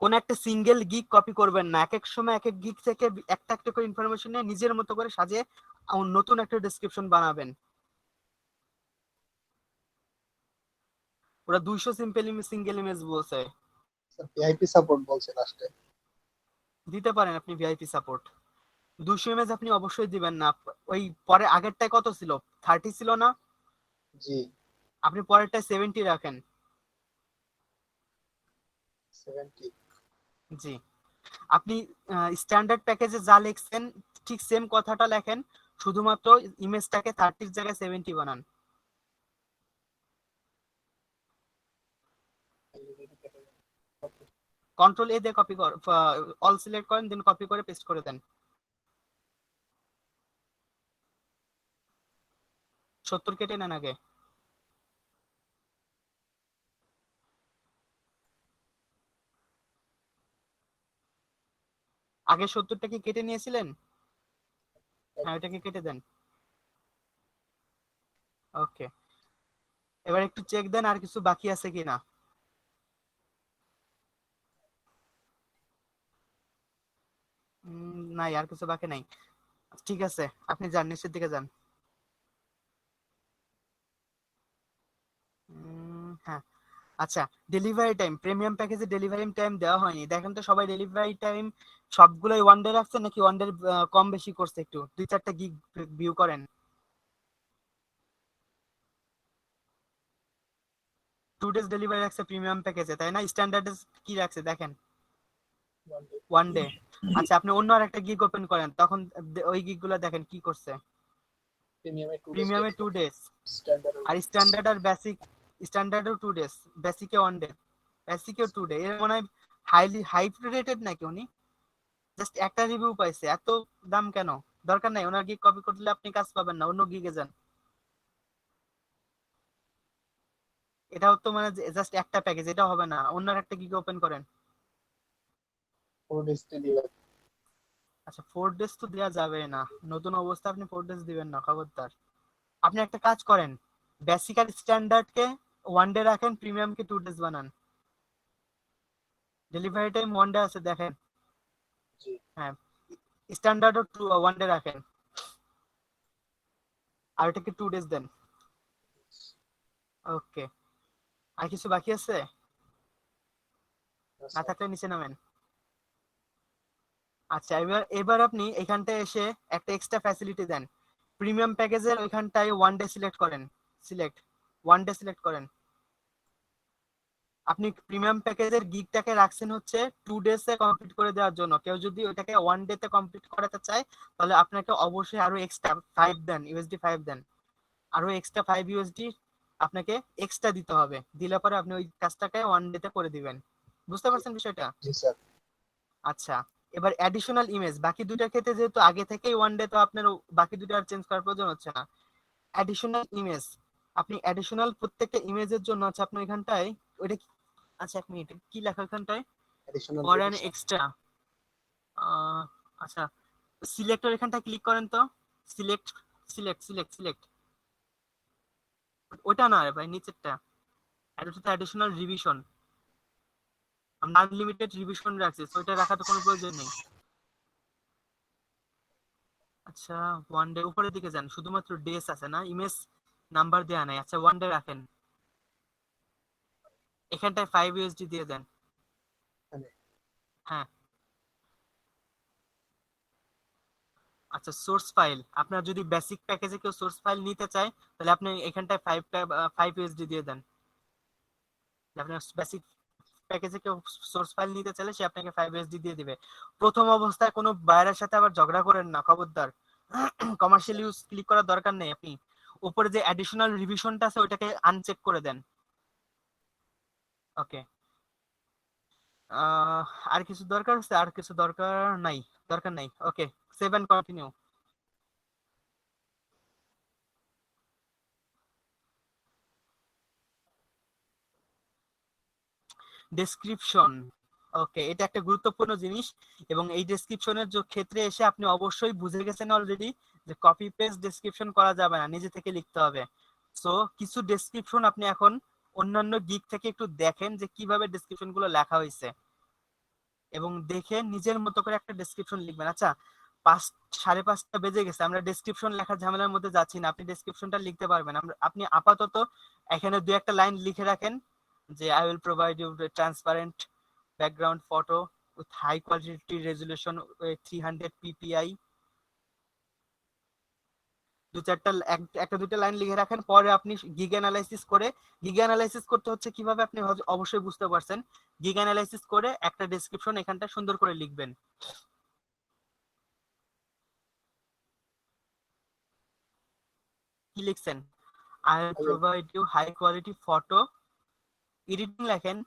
কোন একটা সিঙ্গেল গিগ কপি করবেন না, এক এক সময় এক এক গিগ থেকে একটা একটা করে ইনফরমেশন নিয়ে নিজের মতো করে সাজিয়ে নতুন একটা ডেসক্রিপশন বানাবেন। ওরা 200 সিঙ্গেল ইমেজ বলছে। স্যার ভিআইপি সাপোর্ট বলছে লাস্টে। দিতে পারেন আপনি ভিআইপি সাপোর্ট, 200 ইমেজ আপনি অবশ্যই দিবেন না। ওই পরে আগেরটায় কত ছিল, 30 ছিল না, জি আপনি পরেরটায় 70 রাখেন। 70। জি। আপনি স্ট্যান্ডার্ড প্যাকেজে যা লিখছেন ঠিক সেম কথাটা লেখেন, শুধুমাত্র ইমেজটাকে 30 এর জায়গায় 70 বানান। কন্ট্রোল এ দিয়ে কপি কর, অল সিলেক্ট করেন, দেন কপি করে পেস্ট করে দেন। 70 কেটে নেন আগে। আগে 70টা কি কেটে নিয়েছিলেন? হ্যাঁ ওটাকে কেটে দেন। ওকে। এবার একটু চেক দেন আর কিছু বাকি আছে কিনা। নাই, আর কিছু বাকি নাই। ঠিক আছে, আপনি যান, নিচের দিকে যান। হ্যাঁ, আচ্ছা। ডেলিভারি টাইম, প্রিমিয়াম প্যাকেজে ডেলিভারি টাইম দেওয়া হয়নি। দেখেন তো সবাই ডেলিভারি টাইম সবগুলোই ওয়ান ডে রাখছে নাকি ওয়ান ডে কম বেশি করছে, একটু দুই চারটা গিগ ভিউ করেন। 2 days ডেলিভারি রাখছে প্রিমিয়াম প্যাকেজে, তাই না? স্ট্যান্ডার্ড কি রাখছে দেখেন, 1 day, ওয়ান ডে। আচ্ছা, আপনি অন্য আর একটা গিগ ওপেন করেন, তখন ওই গিগ গুলা দেখেন কি করছে। প্রিমিয়ামে 2 days প্রিমিয়ামে ডেলিভারি, 2 days, স্ট্যান্ডার্ড আর স্ট্যান্ডার্ড আর বেসিক, স্ট্যান্ডার্ডও 2 days, বেসিকে ওয়ান ডে, বেসিকেও 2 ডে। এর মনে হয় হাই রেটেড নাকি উনি, জাস্ট একটা রিভিউ পাইছে, এত দাম কেন? দরকার নাই, ওনার গিগ কপি করলে আপনি কাজ পাবেন না, অন্য গিগে যান। এটাও তো মানে জাস্ট একটা প্যাকেজ, এটা হবে না, অন্য একটা গিগ ওপেন করেন। 4 days ডেলিভারি। আচ্ছা, 4 days তো দেওয়া যাবে না, নতুন অবস্থা আপনি 4 days দিবেন না, খবরদার। আপনি একটা কাজ করেন, বেসিক আর স্ট্যান্ডার্ড কে ওয়ান ডে রাখেন, প্রিমিয়াম কে 2 days বানান। ডেলিভারি টাইম ওয়ান ডে আছে দেখেন। জি। হ্যাঁ, স্ট্যান্ডার্ডও ওয়ান ডে রাখেন, আর এটাকে 2 days দেন। ওকে, আর কিছু বাকি আছে? না আচ্ছা, থাকলে নিচে নামেন। আচ্ছা, এবার এবার আপনি এখানটায় এসে একটা এক্সট্রা ফ্যাসিলিটি দেন। প্রিমিয়াম প্যাকেজের ওইখানটায় ওয়ান ডে সিলেক্ট করেন, সিলেক্ট ওয়ান ডে সিলেক্ট করেন। আপনি প্রিমিয়াম প্যাকেজের গিগটাকে রাখছেন হচ্ছে 2 days এ কমপ্লিট করে দেওয়ার জন্য। কেউ যদি ওইটাকে ওয়ান ডে তে কমপ্লিট করাতে চায়, তাহলে আপনাকে অবশ্যই আরো এক্সট্রা 5 দেন, ইউএসডি 5 দেন, আরো এক্সট্রা 5 ইউএসডি আপনাকে এক্সট্রা দিতে হবে। দিলে পরে আপনি ওই কাজটাকে ওয়ান ডে তে করে দিবেন। বুঝতে জি। পারছেন বিষয়টা? জি স্যার। আচ্ছা, এবার অ্যাডিশনাল ইমেজ, বাকি দুইটার ক্ষেত্রে যেহেতু আগে থেকেই ওয়ান ডে, তো আপনার বাকি দুটো আর চেঞ্জ করার প্রয়োজন হচ্ছে না। অ্যাডিশনাল ইমেজ, আপনি অ্যাডিশনাল প্রত্যেকটা ইমেজের জন্য আছে আপনার এখানটায় ওইটা আচ্ছা, এক মিনিট, কি লেখা এখানটায়? Additional for an revision. Extra, আচ্ছা, সিলেক্টর এখানটা ক্লিক করেন তো। Select, select. ওটা না রে ভাই, নিচেরটা, এটা হচ্ছে অ্যাডিশনাল রিভিশন। আমরা আনলিমিটেড রিভিশন রাখছি, তো এটা রাখার তো কোনো প্রয়োজন নেই। আচ্ছা, ওয়ান ডে উপরের দিকে যান, শুধুমাত্র ডেস আছে না, ইমেজ নাম্বার দেয়া নাই। আচ্ছা, ওয়ান ডে রাখেন, এখানটায় 5 ইউএসডি দিয়ে দেন। মানে হ্যাঁ। আচ্ছা, সোর্স ফাইল, আপনার যদি বেসিক প্যাকেজে কেউ সোর্স ফাইল নিতে চায়, তাহলে আপনি এখানটায় 5 ইউএসডি দিয়ে দেন। আপনার বেসিক প্যাকেজে কেউ সোর্স ফাইল নিতে চাইলে সে আপনাকে 5 ইউএসডি দিয়ে দিবে। প্রথম অবস্থায় কোনো বায়ারের সাথে আবার ঝগড়া করেন না, খবরদার। Commercial sir. ইউজ ক্লিক করার দরকার নেই, আপনি উপরে যে অ্যাডিশনাল রিভিশনটা আছে ওইটাকে আনচেক করে দেন। ওকে। আহ আর কিছু দরকার আছে? আর কিছু দরকার নাই, দরকার নাই। ওকে, সেভ এন্ড কন্টিনিউ। ডেসক্রিপশন, ওকে, এটা একটা গুরুত্বপূর্ণ জিনিস। এবং এই ডেসক্রিপশনের যে ক্ষেত্রে এসে আপনি অবশ্যই বুঝে গেছেন অলরেডি যে কপি পেস্ট ডেসক্রিপশন করা যাবে না, নিজে থেকে লিখতে হবে। সো কিছু ডেসক্রিপশন আপনি এখন অন্যান্য গিগ থেকে একটু দেখেন যে কিভাবে ডেসক্রিপশন গুলো লেখা হয়েছে, এবং দেখে নিজের মতো করে একটা ডেসক্রিপশন লিখবেন। আচ্ছা, 5:30 বেজে গেছে, আমরা ডেসক্রিপশন লেখার ঝামেলার মধ্যে যাচ্ছি না, আপনি ডেসক্রিপশনটা লিখতে পারবেন। আপনি আপাতত এখানে দু একটা লাইন লিখে রাখেন যে I will provide you transparent background photo with high quality resolution 300 PPI. দু চারটা একটা দুটো লাইন লিখে রাখেন, পরে আপনি গিগ অ্যানালাইসিস করে, গিগ অ্যানালাইসিস করতে হচ্ছে কিভাবে আপনি অবশ্যই বুঝতে পারছেন। গিগ অ্যানালাইসিস করে একটা ডেসক্রিপশন এখানটা সুন্দর করে লিখবেন। কি লিখছেন? I will I will. Provide you high quality photo, editing লেখেন।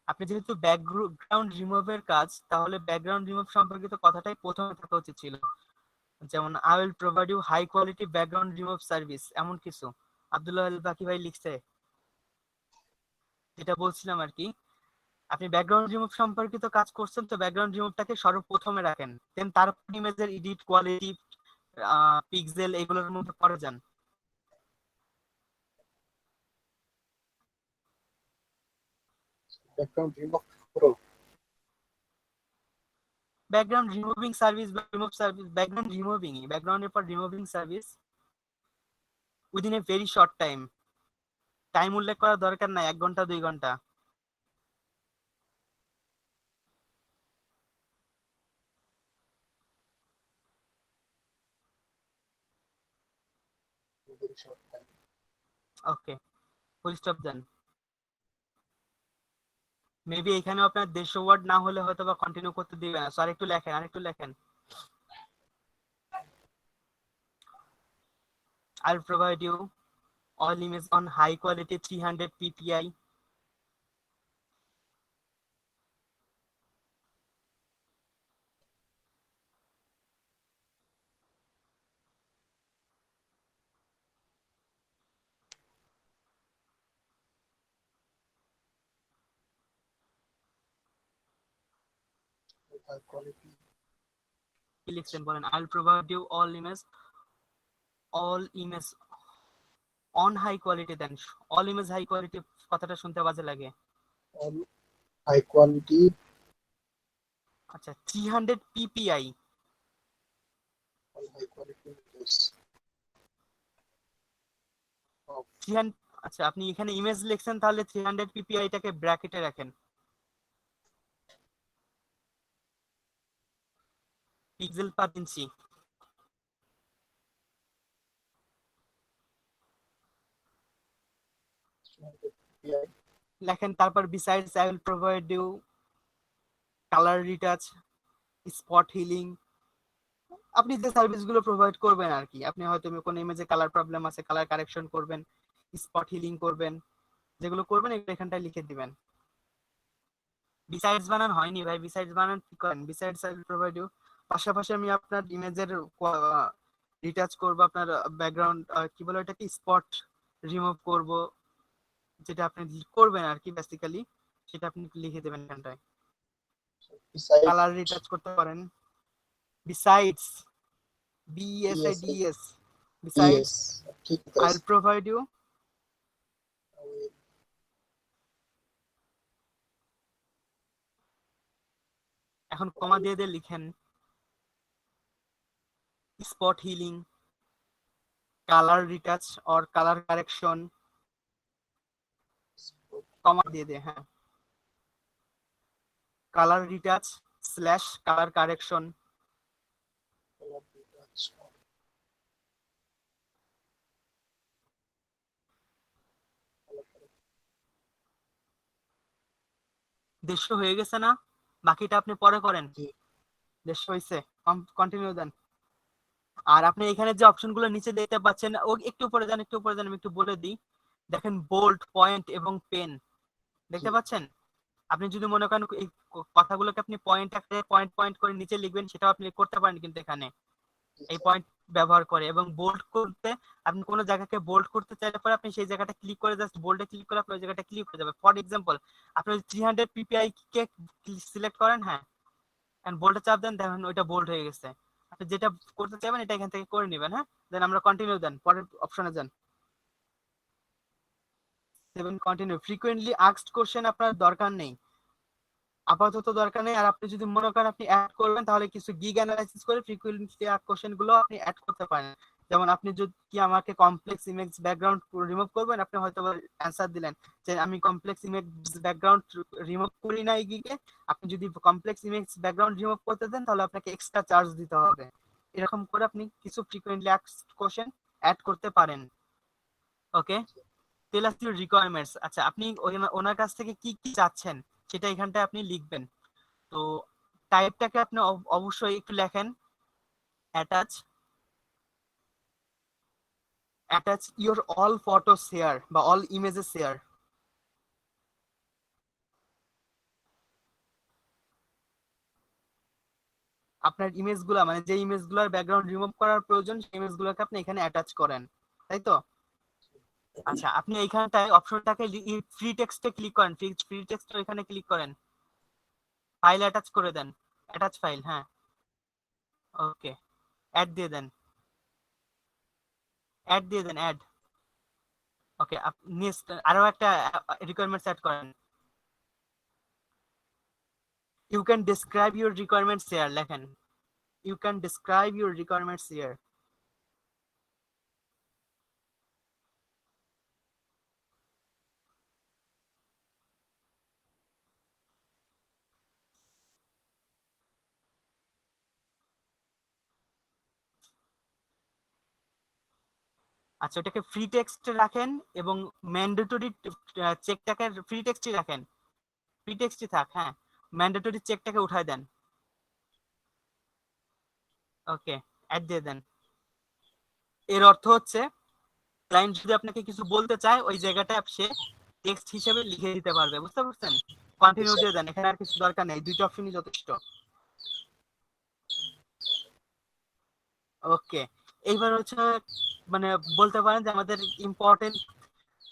আপনি যেহেতু ব্যাকগ্রাউন্ড রিমুভের কাজ, তাহলে ব্যাকগ্রাউন্ড রিমুভ সম্পর্কিত কথাটাই প্রথমে থাকা উচিত ছিল। যেমন I will provide you high quality background remove service, এমন কিছু আব্দুল্লাহ আল বাকি ভাই লিখছে, যেটা বলছিলাম আর কি। আপনি ব্যাকগ্রাউন্ড রিমুভ সম্পর্কিত কাজ করছেন, তো ব্যাকগ্রাউন্ড রিমুভটাকে সর্বপ্রথমে রাখেন, দেন তারপর ইমেজের এডিট কোয়ালিটি, পিক্সেল, এগুলোর মধ্যে পরে যান। Background remove pro, background removing service বা রিমুভ সার্ভিস, ব্যাকগ্রাউন্ড রিমুভিং, ব্যাকগ্রাউন্ডের পর removing service within a very short time. Time উল্লেখ করার দরকার নাই 1 ঘন্টা 2 ঘন্টা। Very short time. Okay, full stop দেন। মেবি এখানেও আপনার 150 ওয়ার্ড না হলে হয়তো বা কন্টিনিউ করতে দিবে না। সো আরেকটু লেখেন, আরেকটু লেখেন। I'll provide you all images on high quality 300 ppi. High quality. কি লিখছেন বলেন? I'll provide you all image on high quality then. all image high quality কথাটা শুনতে বাজে লাগে। All high quality. আচ্ছা 300 ppi। All high quality image. 300, আচ্ছা আপনি এখানে ইমেজ লিখছেন তাহলে 300 ppi টাকে ব্র্যাকেটে রাখেন। পিক্সেল পার ইঞ্চি লেখেন। তারপর besides I will provide you color retouch, spot healing। আপনি যে সার্ভিস গুলো প্রোভাইড করবেন আর কি, আপনি হয়তো কোনো ইমেজে কালার প্রবলেম আছে, কালার কারেকশন করবেন, স্পট হিলিং করবেন, যেগুলো করবেন এগুলো এখানটায় লিখে দিবেন। বিসাইডস বানান হয়নি ভাই, বিসাইডস বানান কি করেন? Besides I will provide you, পাশাপাশি আমি আপনার ইমেজের রিটাচ করব, আপনার ব্যাকগ্রাউন্ড কি বলে এটাকে স্পট রিমুভ করব, যেটা আপনি করবেন আর কি বেসিক্যালি, সেটা আপনি লিখে দেবেন এখানটায়। বিসাইড কালার রিটাচ করতে পারেন। Besides, yes BESIDS, yes besides ঠিক I'll আছে। provide you। এখন কমা দিয়ে দিয়ে লিখেন spot healing, colour retouch or colour correction, comma দিয়ে দিয়ে, হ্যাঁ, colour retouch slash colour correction, দেড়শো হয়ে গেছে না? বাকিটা আপনি পরে করেন। 150 হয়েছে, কন্টিনিউ দেন। আর আপনি এখানে যে অপশনগুলো নিচে দেখতে পাচ্ছেন, ও একটু উপরে যান, একটু উপরে যান, আমি একটু বলে দিই। দেখেন বোল্ড, পয়েন্ট এবং পেন দেখতে পাচ্ছেন? আপনি যদি মনে করেন এই কথাগুলোকে আপনি পয়েন্ট আকারে পয়েন্ট পয়েন্ট করে নিচে লিখবেন, সেটাও আপনি করতে পারেন কিন্তু এখানে এই পয়েন্ট ব্যবহার করে। এবং বোল্ড করতে আপনি কোনো জায়গাকে বোল্ড করতে চাইলে পরে আপনি সেই জায়গাটা ক্লিক করে জাস্ট বোল্ডে ক্লিক করে আপনি ওই জায়গাটা ক্লিক হয়ে যাবে। ফর এক্সাম্পল আপনি 300 পিপিআই কে সিলেক্ট করেন, হ্যাঁ, এন্ড বোল্ডে চাপ দেন, দেখেন ওইটা বোল্ড হয়ে গেছে। আপনি যেটা করতে চাইবেন এটা এখান থেকে করে নেবেন, হ্যাঁ। দেন আমরা কন্টিনিউ দেন, পরের অপশনে যান। 7 কন্টিনিউ। ফ্রিকোয়েন্টলি আস্কড কোশ্চেন আপনার দরকার নেই, আপাতত দরকার নেই। আর আপনি যদি মনে করেন আপনি অ্যাড করবেন, তাহলে কিছু গিগ অ্যানালাইসিস করে ফ্রিকোয়েন্টলি কোশ্চেন গুলো আপনি অ্যাড করতে পারেন। যেমন আপনি যদি কি আমাকে কমপ্লেক্স ইমেজ ব্যাকগ্রাউন্ড রিমুভ করবেন, আপনি হয়তো অ্যান্সার দিলেন যে আমি কমপ্লেক্স ইমেজ ব্যাকগ্রাউন্ড রিমুভ করি না এই গিগে। আপনি যদি কমপ্লেক্স ইমেজ ব্যাকগ্রাউন্ড রিমুভ করতে দেন, তাহলে আপনাকে এক্সট্রা চার্জ দিতে হবে। এরকম করে আপনি কিছু ফ্রিকোয়েন্টলি আস্কড কোশ্চেন অ্যাড করতে পারেন। ওকে, টেল আস ইউর রিকোয়ারমেন্টস। আচ্ছা আপনি ওনার কাছ থেকে কি কি চাচ্ছেন সেটা এখানটায় আপনি লিখবেন। তো টাইপটাকে আপনি অবশ্যই একটু লেখেন, attach, attach your all photo share বা অল ইমেজেস শেয়ার। আপনার ইমেজগুলো মানে যে ইমেজগুলোর ব্যাকগ্রাউন্ড রিমুভ করার প্রয়োজন সেই ইমেজগুলোকে আপনি এখানে অ্যাটাচ করেন, তাই তো? আচ্ছা আপনি এইখানটায় অপশনটাকে ফ্রি টেক্সটে ক্লিক করেন, ফ্রি টেক্সট এখানে ক্লিক করেন, ফাইল অ্যাটাচ করে দেন, অ্যাটাচ ফাইল, হ্যাঁ। ওকে, অ্যাড দিয়ে দেন, অ্যাড দিয়ে দেন, অ্যাড। ওকে, নেক্সট আরো একটা রিকোয়ারমেন্টস অ্যাড করেন। You can describe your requirements here লেখেন, you can describe your requirements here. আচ্ছা, ওটাকে ফ্রি টেক্সট রাখেন এবং ম্যান্ডেটরি চেকটাকে ফ্রি টেক্সটই রাখেন, ফ্রি টেক্সটই থাক, হ্যাঁ। ম্যান্ডেটরি চেকটাকে উঠায় দেন। ওকে, অ্যাড দিয়ে দেন। এর অর্থ হচ্ছে ক্লায়েন্ট যদি আপনাকে কিছু বলতে চায় ওই জায়গাটা সে টেক্সট হিসেবে লিখে দিতে পারবে, বুঝতে পারছেন? কন্টিনিউ দিয়ে দেন, এখানে আর কিছু দরকার নেই, দুইটা অপশনই যথেষ্ট। ওকে, এইবার হচ্ছে মানে বলতে পারেন যে আমাদের ইম্পর্টেন্ট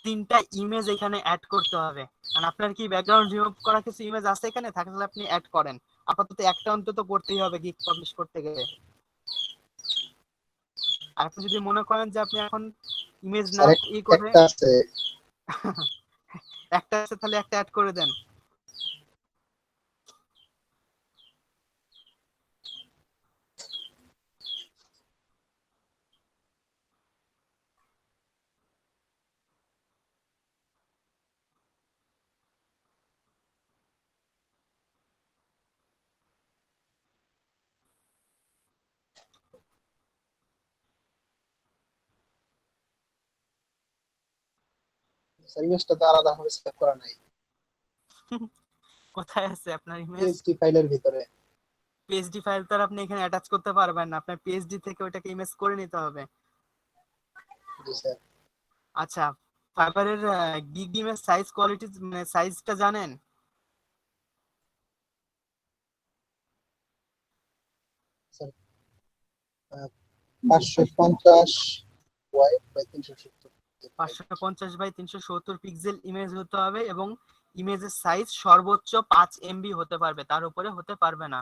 3টা ইমেজ এখানে অ্যাড করতে হবে। মানে আপনার কি ব্যাকগ্রাউন্ড রিমুভ করা কিছু ইমেজ আছে এখানে, থাকলে আপনি অ্যাড করেন। আপাতত একটা অন্তত করতেই হবে গিগ পাবলিশ করতে গেলে। আর আপনি যদি মনে করেন যে আপনি এখন ইমেজ না স্যার করে একটা আছে। একটা আছে, তাহলে একটা অ্যাড করে দেন। স্যার ইমেজটা তো আলাদা ভাবে সেভ করা নাই, কোথায় আছে আপনার ইমেজ? পিএসডি ফাইলের ভিতরে। পিএইচডি ফাইল তো আর আপনি এখানে অ্যাটাচ করতে পারবেন না, আপনার পিএইচডি থেকে ওটাকে ইমেজ করে নিতে হবে। জি স্যার। আচ্ছা, ফাইবারের গিগ ইমেজ সাইজ কোয়ালিটি মানে সাইজটা জানেন? Sir 550 wide by 370। 550 by 370 pixel image হতে হবে এবং ইমেজের সাইজ সর্বোচ্চ 5 MB হতে পারবে, তার উপরে হতে পারবে না।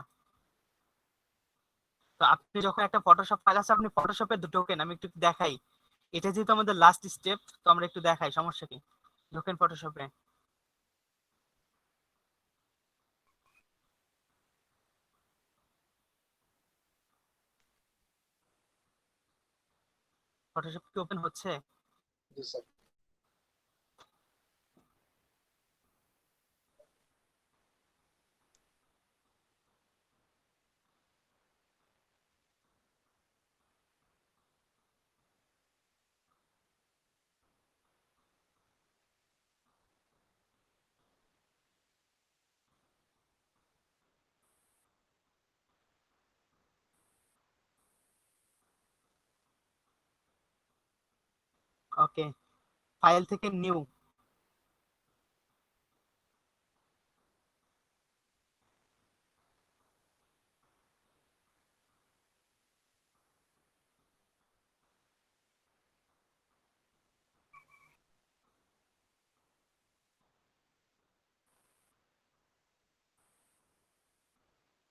তো আপনি যখন একটা ফটোশপ ফাইল আছে, আপনি ফটোশপে ঢোকেন, আমি একটু দেখাই। এটা যেহেতু আমাদের লাস্ট স্টেপ, তো আমরা একটু দেখাই, সমস্যা কি। ঢোকেন ফটোশপে। ফটোশপ কি ওপেন হচ্ছে? জি স্যার। ওকে, ফাইল থেকে নিউ।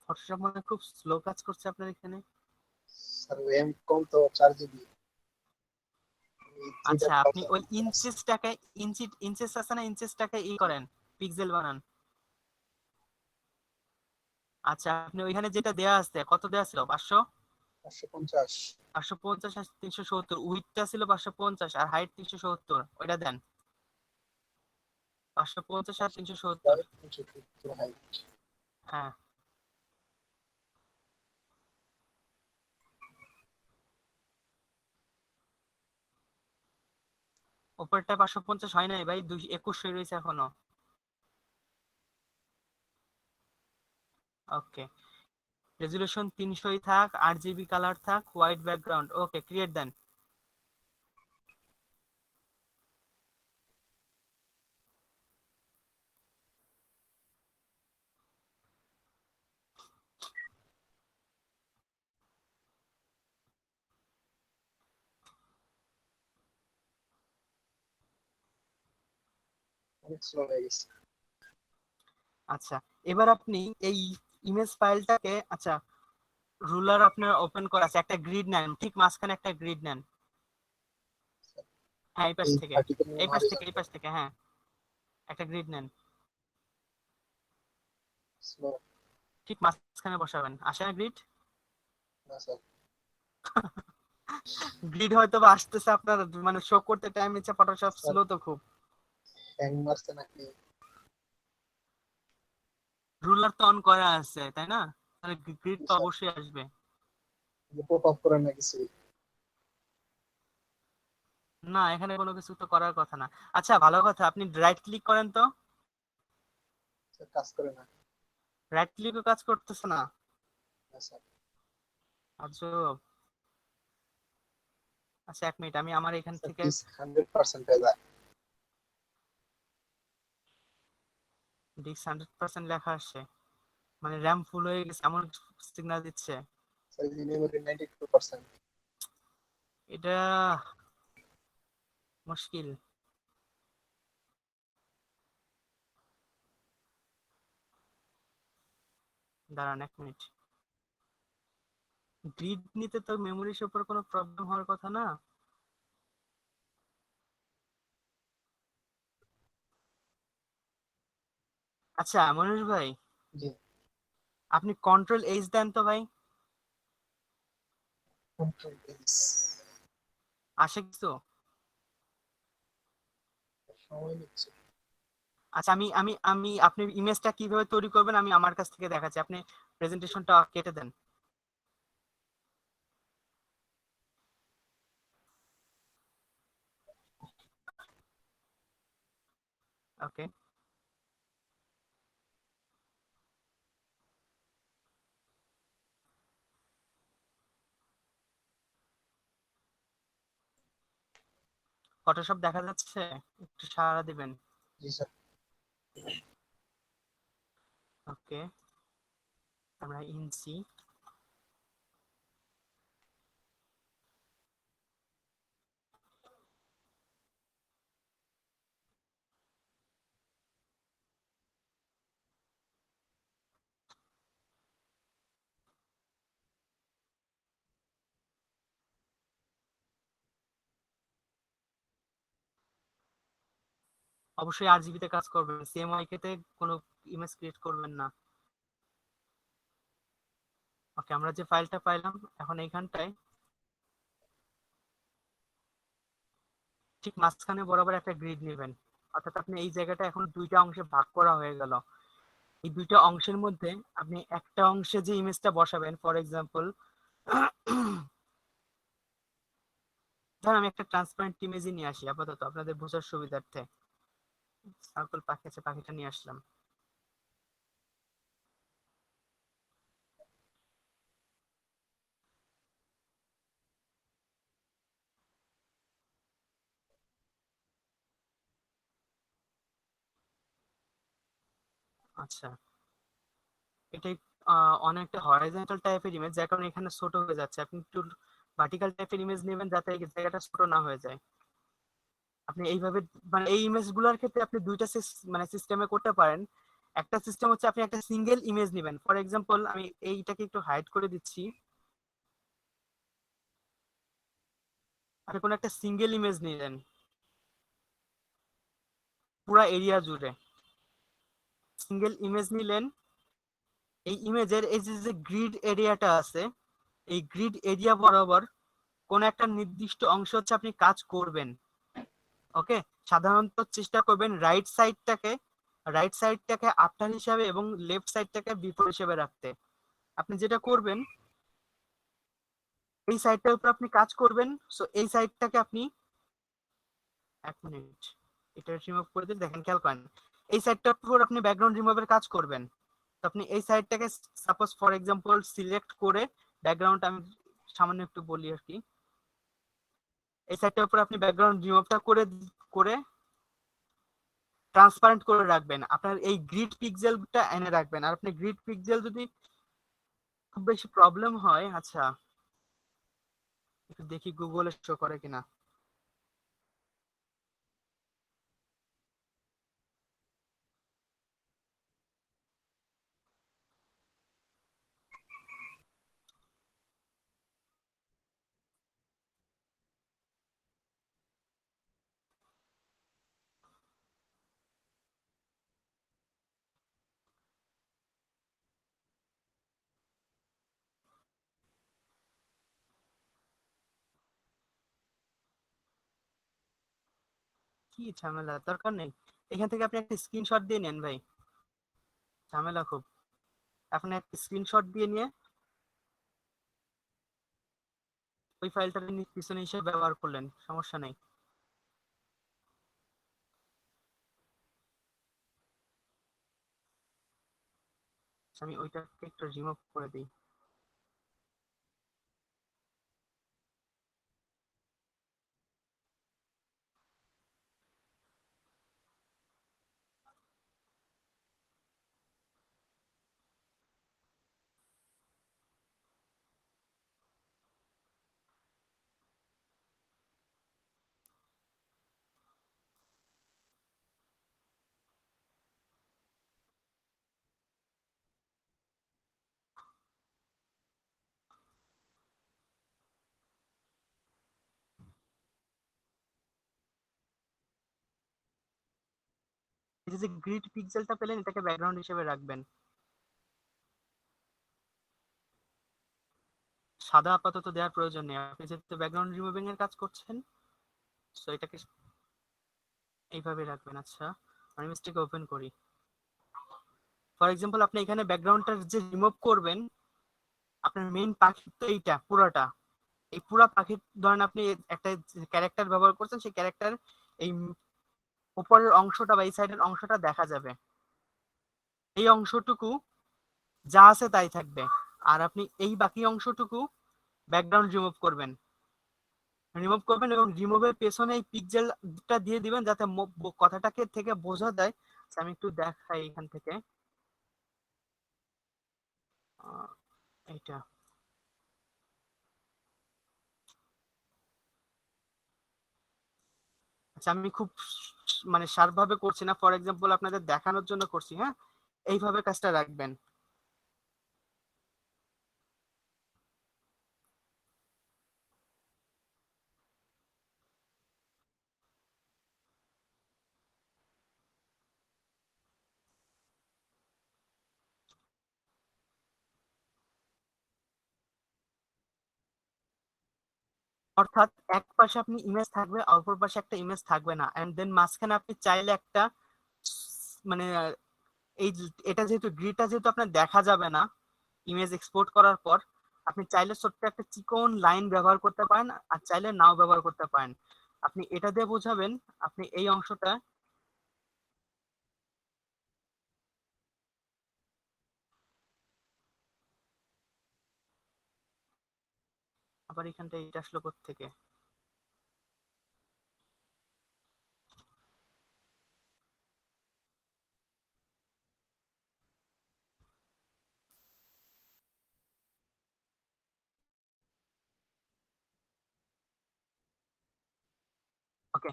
ফটোশপ মানে খুব স্লো কাজ করছে আপনার এখানে। স্যার র্যাম কম তো 4 জিবি। আচ্ছা, আপনি ওই ইঞ্চেসটাকে ইঞ্চেস আছে না, ইঞ্চেসটাকে করেন, পিক্সেল বানান। আচ্ছা, আপনি ওইখানে যেটা দেয়া আছে, কত দেয়া ছিল? 500? 550। 550 আর 370, উইডথটা ছিল 550 আর হাইট 370, ওইটা দেন। 550 আর 370, 370 হাইট। হ্যাঁ। উপরটা 550 হয় নাই ভাই, 221 রয়েছে এখনো। ওকে, রেজুলেশন 300ই থাক, RGB কালার থাক, হোয়াইট ব্যাকগ্রাউন্ড। ওকে, ক্রিয়েট দেন। অনেক স্লো হয়ে গেছে। আচ্ছা, এবার আপনি এই ইমেজ ফাইলটাকে, আচ্ছা, রুলার আপনার ওপেন করা আছে, একটা গ্রিড নেন, ঠিক মাঝখানে একটা গ্রিড নেন। হ্যাঁ, এই পাশ এই থেকে, ভার্টিক্যাল এই পাশ থেকে, এই হরিজন্টাল। পাশ থেকে, হ্যাঁ, একটা গ্রিড নেন। স্লো। ঠিক মাঝখানে বসাবেন। আসে না গ্রিড? না স্যার, গ্রিড হয়তো বা আসতেছে আপনার, মানে শো করতে টাইম নিচ্ছে, ফটোশপ স্যার স্লো তো খুব। হ্যাং মারছে নাকি? রুলার তো অন করা আছে তাই না? তাহলে গ্রিড জি তো স্যার, অবশ্যই আসবে। পপ আপ করে না কিছু? না, এখানে কোনো কিছু তো করার কথা না। আচ্ছা ভালো কথা, আপনি রাইট ক্লিক করেন তো। স্যার কাজ করে না। রাইট ক্লিকও কাজ করতেছে না। না স্যার। আচ্ছা। আচ্ছা, 1 মিনিট, আমি আমার এখান স্যার থেকে ডিস 100% হয়ে যায়। ডিস্ক 100% লেখা আসছে, মানে র্যাম ফুল হয়ে গেছে এমন সিগন্যাল দিচ্ছে। স্যার এই মেমোরি 92%। এটা মুশকিল। দাঁড়ান 1 মিনিট। গ্রিড নিতে তো মেমোরির উপর কোনো প্রবলেম হওয়ার কথা না। আচ্ছা মনির ভাই, জি। আপনি কন্ট্রোল এইচ দেন তো ভাই। Control S. আসে কিছু? সময় নিচ্ছে। আচ্ছা, আমি আমি আমি আপনি ইমেজটা কিভাবে তৈরি করবেন আমি আমার কাছ থেকে দেখাচ্ছি, আপনি প্রেজেন্টেশনটা কেটে দেন। ওকে। ফটোশপ দেখা যাচ্ছে? একটু সাড়া দিবেন। জি স্যার। ওকে, আমরা ইনসি। অবশ্যই আরজিবি তে কাজ করবেন, সিএমওয়াইকে তে কোনো ইমেজ ক্রিয়েট করবেন না। ওকে, আমরা যে ফাইলটা পাইলাম, এখন এইখানটায় ঠিক মাঝখানে বরাবর একটা গ্রিড নেবেন। অর্থাৎ আপনি এই জায়গাটা এখন দুইটা অংশে ভাগ করা হয়ে গেল। এই দুইটা অংশের মধ্যে আপনি একটা অংশে যে ইমেজটা বসাবেন, ফর এক্সাম্পল ধর আমি একটা ট্রান্সপারেন্ট ইমেজই নিয়ে আসি আপাতত আপনাদের বোঝার সুবিধার্থে। সার্কেল পাখি আছে, পাখিটা নিয়ে আসলাম। আচ্ছা, এটাই অনেকটা হরাইজন্টাল টাইপের ইমেজ, যার কারণে এখানে ছোট হয়ে যাচ্ছে। আপনি একটু ভার্টিক্যাল টাইপের ইমেজ নেবেন যাতে এই জায়গাটা ছোট না হয়ে যায়। আপনি এইভাবে, মানে এই ইমেজ গুলোর ক্ষেত্রে আপনি দুইটা মানে সিস্টেমে করতে পারেন। একটা সিস্টেম হচ্ছে আপনি একটা সিঙ্গেল ইমেজ নেবেন, ফর এক্সাম্পল আমি এইটাকে একটু হাইড করে দিচ্ছি। আপনি কোনো একটা সিঙ্গেল ইমেজ নিলেন পুরো এরিয়া জুড়ে, সিঙ্গেল ইমেজ নিলেন। এই ইমেজের এই যে যে গ্রিড এরিয়াটা আছে, এই গ্রিড এরিয়া বরাবর কোন একটা নির্দিষ্ট অংশ হচ্ছে আপনি কাজ করবেন। ওকে, সাধারণত চেষ্টা করবেন রাইট সাইডটাকে আফটার হিসাবে এবং লেফট সাইডটাকে বিফোর হিসেবে রাখতে। আপনি যেটা করবেন, এই সাইডটার উপর আপনি কাজ করবেন। সো এই সাইডটাকে আপনি 1 মিনিট, এটা রিমুভ করে দিন, দেখেন খেয়াল করেন এই সাইডটার উপর আপনি ব্যাকগ্রাউন্ড রিমুভের কাজ করবেন। তো আপনি এই সাইডটাকে সাপোজ ফর এক্সাম্পল সিলেক্ট করে, ব্যাকগ্রাউন্ড আমি সামান্য একটু বলি আর কি, এই সাইডটার উপর আপনি ব্যাকগ্রাউন্ড রিমুভটা করে করে ট্রান্সপারেন্ট করে রাখবেন। আপনার এই গ্রিড পিক্সেলটা এনে রাখবেন। আর আপনি গ্রিড পিক্সেল যদি খুব বেশি প্রবলেম হয়, আচ্ছা একটু দেখি গুগলে শো করে কিনা। কি ঝামেলা, দরকার নেই। এখান থেকে আপনি একটা স্ক্রিনশট দিয়ে নেন ভাই, ঝামেলা খুব। আপনি একটা স্ক্রিনশট দিয়ে নিয়ে ওই ফাইলটা পিছনে হিসেবে ব্যবহার করলেন, সমস্যা নেই। আমি ওইটাকে একটু রিমুভ করে দিই। এই যে গ্রিড পিক্সেলটা পেলেন, এটাকে ব্যাকগ্রাউন্ড হিসেবে রাখবেন। সাদা আপাতত দেওয়ার প্রয়োজন নেই, আপনি যেহেতু ব্যাকগ্রাউন্ড রিমুভিং এর কাজ করছেন, তো এটাকে এইভাবে রাখবেন। আচ্ছা, আমি মিস্টেক ওপেন করি। ফর এক্সাম্পল, আপনি এখানে ব্যাকগ্রাউন্ডটা যে রিমুভ করবেন, আপনার মেইন পাখি তো এইটা পুরোটা, এই পুরা পাখির ধরেন আপনি একটা ক্যারেক্টার ব্যবহার করছেন, সেই ক্যারেক্টার এই উপরের অংশটা বা এই সাইডের অংশটা দেখা যাবে, এই অংশটুকু যা আছে তাই থাকবে। আর আপনি এই বাকি অংশটুকু ব্যাকগ্রাউন্ড রিমুভ করবেন এবং রিমুভের পেছনে এই পিক্সেলটা দিয়ে দিবেন, যাতে কথাটাকে থেকে বোঝা যায়। আচ্ছা, আমি একটু দেখাই এখান থেকে। এইটা, আচ্ছা আমি খুব মানে শার্প ভাবে করছি না, ফর এক্সাম্পল আপনাদের দেখানোর জন্য করছি, হ্যাঁ। এইভাবে কাজটা রাখবেন। অর্থাৎ এক পাশে আপনি ইমেজ থাকবে, অপর পাশে একটা ইমেজ থাকবে না, এন্ড দেন মাঝখানে আপনি চাইলে একটা মানে এই এটা যেহেতু গ্রিডটা যেহেতু আপনার দেখা যাবে না ইমেজ এক্সপোর্ট করার পর, আপনি চাইলে ছোট্ট একটা চিকন লাইন ব্যবহার করতে পারেন, আর চাইলে নাও ব্যবহার করতে পারেন। আপনি এটা দিয়ে বোঝাবেন, আপনি এই অংশটা আবার এখানটা এটা আসলো থেকে। ওকে,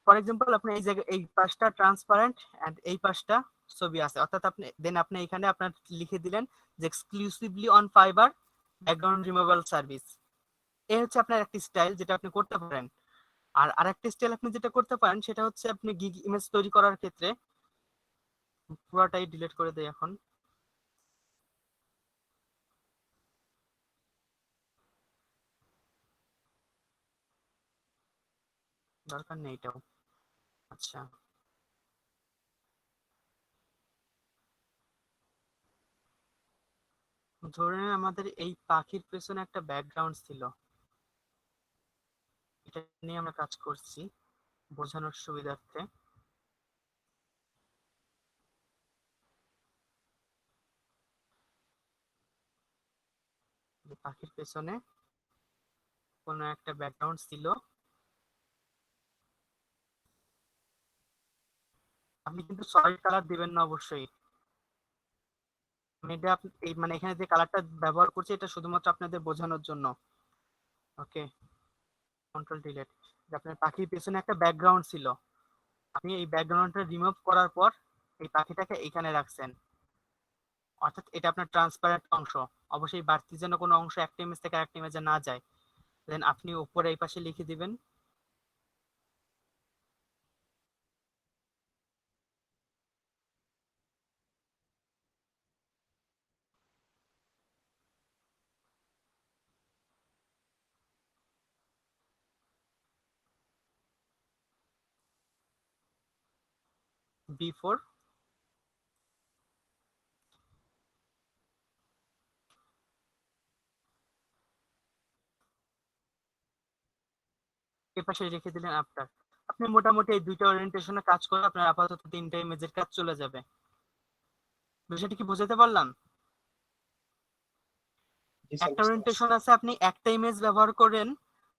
ফর এক্সাম্পল আপনি এই জায়গায় এই পাশটা ট্রান্সপারেন্ট এন্ড এই পাশটা ছবি আছে, অর্থাৎ আপনি এখানে আপনার লিখে দিলেন যে exclusively on fibre background removal service. এই হচ্ছে আপনার একটি স্টাইল যেটা আপনি করতে পারেন। আর আরেকটা স্টাইল আপনি যেটা করতে পারেন সেটা হচ্ছে আপনি গিগ ইমেজ তৈরি করার ক্ষেত্রে, পুরোটাই ডিলিট করে দেই এখন, দরকার নেই এটাও। আচ্ছা, ধরে নিন আমাদের এই পাখির পেছনে একটা ব্যাকগ্রাউন্ড ছিল, এটা নিয়ে আমরা কাজ করছি বোঝানোর সুবিধার্থে। যে পাখির পেছনে কোনো একটা ব্যাকগ্রাউন্ড ছিল, আপনি কিন্তু সলিড কালার দিবেন না অবশ্যই। আমি এটা এই মানে এখানে যে কালারটা ব্যবহার করছি এটা শুধুমাত্র আপনাদের বোঝানোর জন্য। ওকে, কন্ট্রোল ডিলিট। আপনার পাখির পেছনে একটা ব্যাকগ্রাউন্ড ছিল, আপনি এই ব্যাকগ্রাউন্ডটা রিমুভ করার পর এই পাখিটাকে এইখানে রাখছেন, অর্থাৎ এটা আপনার ট্রান্সপারেন্ট অংশ। অবশ্যই বাড়তি যেন কোনো অংশ একটা ইমেজ থেকে আরেকটা ইমেজে না যায়। দেন আপনি উপরে এই পাশে লিখে দিবেন বিফোর এ পাশে রেখে দিলেন আফটার। আপনি মোটামুটি এই দুইটা ওরিয়েন্টেশনে কাজ করে আপনার আপাতত তিনটা ইমেজের কাজ চলে যাবে। বিষয়টা কি বোঝাতে পারলাম? জি স্যার, একটা বুঝতে পারছি। ওরিয়েন্টেশন আছে আপনি একটা ইমেজ ব্যবহার করেন,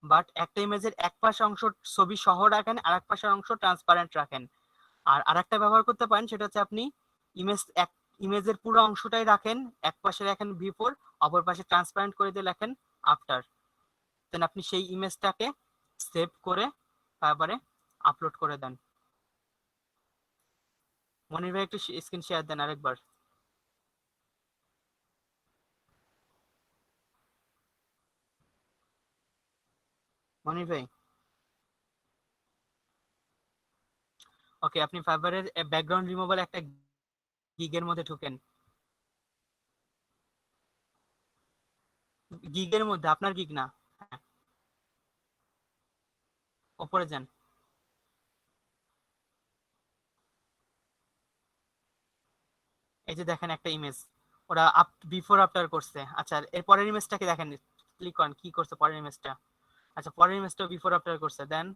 বাট একটা ইমেজের এক পাশে অংশ ছবি সহ রাখেন আর এক পাশের অংশ ট্রান্সপারেন্ট রাখেন। আর আরেকটা ব্যবহার করতে পারেন, সেটা হচ্ছে আপনি ইমেজের পুরো অংশটাই রাখেন, এক পাশে রাখেন বিফোর, অপর পাশে ট্রান্সপারেন্ট করে দিয়ে লেখেন আফটার। দেন আপনি সেই ইমেজটাকে সেভ করে তারপরে আপলোড করে দেন। মনির ভাই একটু স্ক্রিন শেয়ার দেন আরেকবার। মনির ভাই, ওকে, আপনি ফাইবারের ব্যাকগ্রাউন্ড রিমুভাল একটা গিগের মধ্যে ঢুকেন। গিগের মধ্যে, আপনার গিগ না, হ্যাঁ, ওপরে যান। এই যে দেখেন একটা ইমেজ, ওরা বিফোর আফটার করছে। আচ্ছা, এর পরের ইমেজটাকে দেখেন, ক্লিক করেন কি করছে পরের ইমেজটা। আচ্ছা, পরের ইমেজটাও বিফোর আফটার করছে। দেন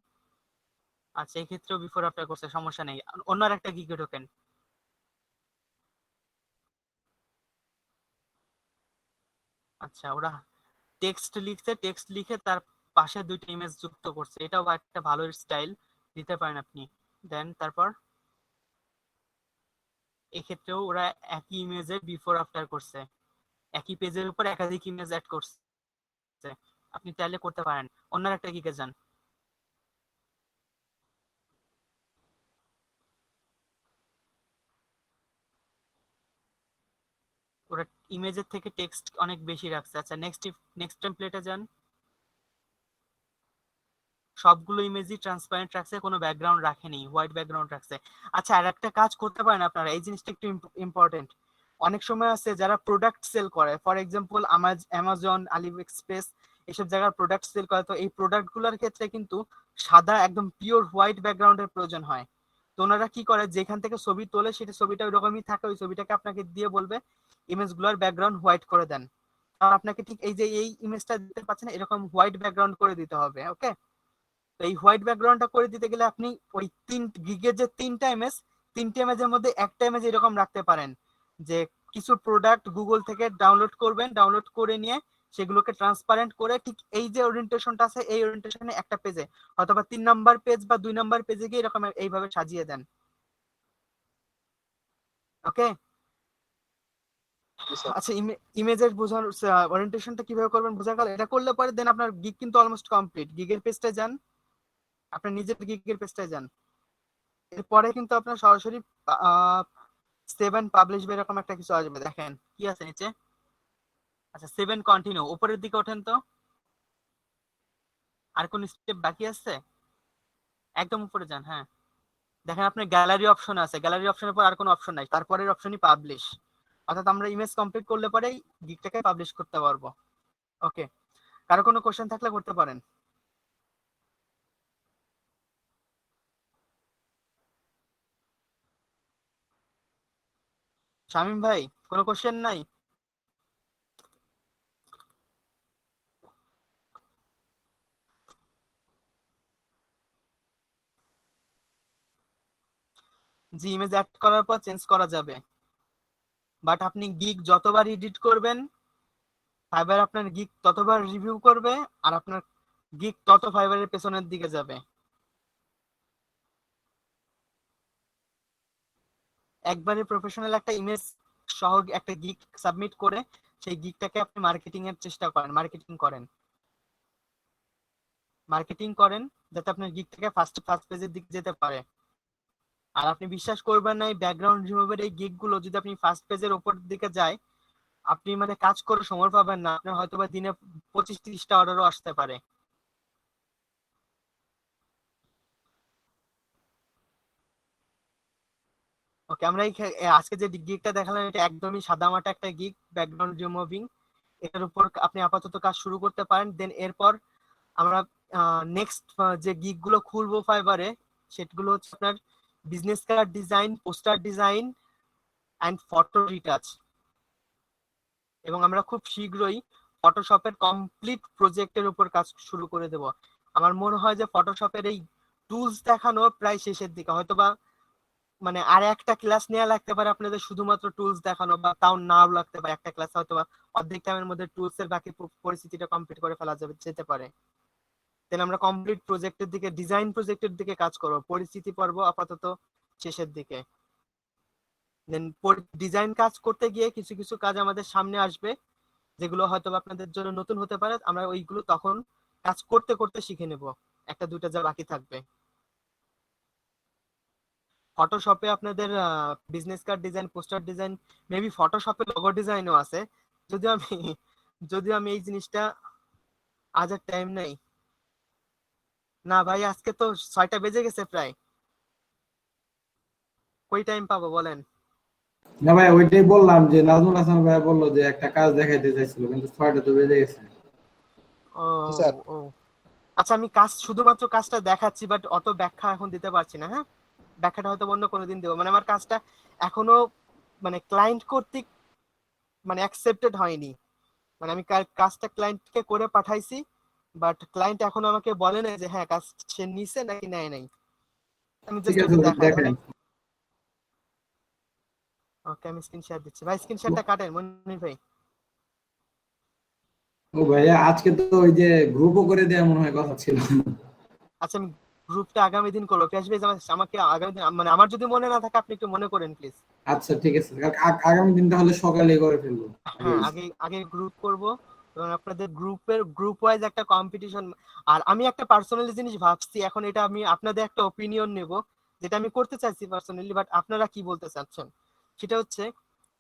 আচ্ছা, এই ক্ষেত্রেও বিফোর আফটার করছে, সমস্যা নেই। অন্য আর একটা গিগে ঢোকেন। আচ্ছা, ওরা টেক্সট লিখছে, টেক্সট লিখে তার পাশে দুইটা ইমেজ যুক্ত করছে, এটাও একটা ভালো স্টাইল দিতে পারেন আপনি। দেন তারপর এক্ষেত্রেও ওরা একই ইমেজে বিফোর আফটার করছে, একই পেজের উপর একাধিক ইমেজ অ্যাড করছে। আপনি চাইলে করতে পারেন। অন্য একটা গিগে যান। ওরা ইমেজের থেকে টেক্সট অনেক বেশি রাখছে। আচ্ছা, নেক্সট টেমপ্লেটে যান। সবগুলো ইমেজই ট্রান্সপারেন্ট রাখছে, কোনো ব্যাকগ্রাউন্ড রাখেনি, হোয়াইট ব্যাকগ্রাউন্ড রাখছে। আচ্ছা, আর একটা কাজ করতে পারেন আপনারা, এই জিনিসটা একটু ইম্পর্টেন্ট। অনেক সময় আছে যারা প্রোডাক্ট সেল করে, for example Amazon, Ali express, এসব জায়গার প্রোডাক্ট সেল করে, তো এই প্রোডাক্ট গুলোর ক্ষেত্রে কিন্তু সাদা একদম পিওর হোয়াইট ব্যাকগ্রাউন্ডের প্রয়োজন হয়। তো ওনারা কি করে, যেখান থেকে ছবি তোলে সেটা ছবিটা ওইরকমই থাকে, ওই ছবিটাকে আপনাকে দিয়ে বলবে ইমেজ গুলোর ব্যাকগ্রাউন্ড হোয়াইট করে দেন। আর আপনাকে ঠিক এই যে এই ইমেজটা দিতে পাচ্ছেন এরকম হোয়াইট ব্যাকগ্রাউন্ড করে দিতে হবে। ওকে, তো এই হোয়াইট ব্যাকগ্রাউন্ডটা করে দিতে গেলে আপনি ওই গিগের যে তিনটা ইমেজ, তিনটা ইমেজের মধ্যে একটা ইমেজ এরকম রাখতে পারেন যে কিছু প্রোডাক্ট গুগল থেকে ডাউনলোড করবেন, ডাউনলোড করে নিয়ে সেগুলোকে ট্রান্সপারেন্ট করে ঠিক এই যে ওরিয়েন্টেশনটা আছে এই ওরিয়েন্টেশনে একটা পেজে, অথবা 3 নাম্বার পেজ বা 2 নাম্বার পেজে গিয়ে এরকম এইভাবে সাজিয়ে দেন। ওকে। জি স্যার। আচ্ছা, ইমেজের বোঝানোর ওরিয়েন্টেশনটা কিভাবে করবেন বোঝা গেল। এটা করলে পরে দেন আপনার গিগ কিন্তু অলমোস্ট কমপ্লিট। গিগের পেজটায় যান, আপনার নিজের গিগের পেজটায় যান। এরপরে কিন্তু আপনার সরাসরি সেভেন পাবলিশ বা এরকম একটা কিছু আসবে, দেখেন কি আছে নিচে। আচ্ছা, সেভেন কন্টিনিউ, উপরের দিকে ওঠেন তো। আর কোন স্টেপ বাকি আছে? একদম উপরে যান, হ্যাঁ। দেখেন আপনার গ্যালারি অপশন আছে, গ্যালারি অপশনের পর আর কোনো অপশন নাই, তারপরের অপশনই পাবলিশ। অর্থাৎ আমরা ইমেজ কমপ্লিট করলে পরেই গিগটাকে পাবলিশ করতে পারবো। ওকে, কারো কোনো কোশ্চেন থাকলে করতে পারেন। শামিম ভাই, কোনো কোশ্চেন নাই? জি, ইমেজ অ্যাড করার পর চেঞ্জ করা যাবে, বাট আপনি গিগ যতবার এডিট করবেন ফাইবার আপনার গিগ ততবার রিভিউ করবে, আর আপনার গিগ তত ফাইবারের পেছনের দিকে যাবে। একবারে প্রফেশনাল একটা ইমেজ সহ একটা গিগ সাবমিট করে সেই গিগটাকে আপনি মার্কেটিং এর চেষ্টা করেন, মার্কেটিং করেন যাতে আপনার গিগ থেকে ফার্স্ট ফার্স্ট পেজের দিকে যেতে পারে। আর আপনি বিশ্বাস করবেন না, এই ব্যাকগ্রাউন্ড রিমুভের এই গিগ গুলো যদি আপনি ফার্স্ট পেজের উপর দিকে যায়, আপনি মানে কাজ করে সময় পাবেন না, আপনার হয়তোবা দিনে 25-30টা অর্ডারও আসতে পারে। ওকে, আমরা আজকে যে গিগটা দেখালাম এটা একদমই সাদামাটা একটা গিগ, ব্যাকগ্রাউন্ড রিমুভিং। এটার উপর আপনি আপাতত কাজ শুরু করতে পারেন। দেন এরপর আমরা নেক্সট যে গিগ গুলো খুলবো ফাইবারে, সেগুলো হচ্ছে আপনার business card design, poster design and photo retouch. এবং আমরা খুব শীঘ্রই ফটোশপের কমপ্লিট প্রজেক্টের উপর কাজ শুরু করে দেব। আমার মনে হয় যে ফটোশপের এই টুলস দেখানো প্রায় শেষের দিকে, হয়তোবা মানে আর একটা ক্লাস নেওয়া লাগতে পারে আপনাদের শুধুমাত্র টুলস দেখানো, বা তাও নাও লাগতে পারে, একটা ক্লাস হয়তোবা অর্ধেক টাইমের মধ্যে টুলস এর বাকি পরিস্থিতিটা কমপ্লিট করে ফেলা যাবে যেতে পারে। দেন আমরা কমপ্লিট প্রজেক্টের দিকে, ডিজাইন প্রজেক্টের দিকে কাজ করব। পরিস্থিতি পর্ব আপাতত শেষের দিকে। দেন ডিজাইন কাজ করতে গিয়ে কিছু কিছু কাজ আমাদের সামনে আসবে যেগুলো হয়তো আপনাদের জন্য নতুন হতে পারে, আমরা ওইগুলো তখন কাজ করতে করতে শিখে নেব, একটা দুইটা যা বাকি থাকবে। ফটোশপে আপনাদের business card design, poster design, maybe ফটোশপে লোগো ডিজাইনও আছে। যদিও আমি যদিও আমি এই জিনিসটা, আজ আর টাইম নেই না ভাই, আজকে তো 6টা বেজে গেছে প্রায়, কই টাইম পাবো বলেন? না ভাই, ওইটাই বললাম যে নাজমুল হাসান ভাই বললো যে একটা কাজ দেখাইতে চাইছিল, কিন্তু 6টা তো বেজে গেছে। ও জি স্যার। ও আচ্ছা, আমি কাজ শুধুমাত্র কাজটা দেখাচ্ছি, বাট অত ব্যাখ্যা এখন দিতে পারছি না। হ্যাঁ, ব্যাখ্যাটা হয়তো অন্য কোনোদিন দেবো। মানে আমার কাজটা এখনো মানে ক্লায়েন্ট কর্তৃক মানে অ্যাকসেপ্টেড হয়নি। মানে আমি কাজটা ক্লায়েন্টকে করে পাঠাইছি, বাট ক্লায়েন্ট এখনো আমাকে বলে না যে হ্যাঁ কাজ সে নিছে নাকি নেয় নাই। আমি ঠিক জাস্ট আছে একটু ভাই, দেখাই দেখেন। মানে। ওকে, আমি স্ক্রিন শেয়ার দিচ্ছি ভাই, স্ক্রিন শেয়ারটা কাটেন মনির ভাই। ও ভাইয়া, আজকে তো ওই যে গ্রুপও করে দেওয়া মনে হয় কথা ছিল। আচ্ছা, আমি গ্রুপটা আগামী দিন করবো। পেশ ভাই আমাকে আগামী দিন, মানে আমার যদি মনে না থাকে আপনি একটু মনে করেন প্লিজ। আচ্ছা ঠিক আছে, আগামী দিন তাহলে সকালে করে ফেলবো। হ্যাঁ, আগে আগে গ্রুপ করব, এবং আপনাদের গ্রুপ ওয়াইজ একটা কম্পিটিশন। আর আমি একটা পার্সোনালি জিনিস ভাবছি এখন, এটা আমি আপনাদের একটা ওপিনিয়ন নেব, যেটা আমি করতে চাইছি পার্সোনালি, বাট আপনারা কি বলতে চাচ্ছেন। সেটা হচ্ছে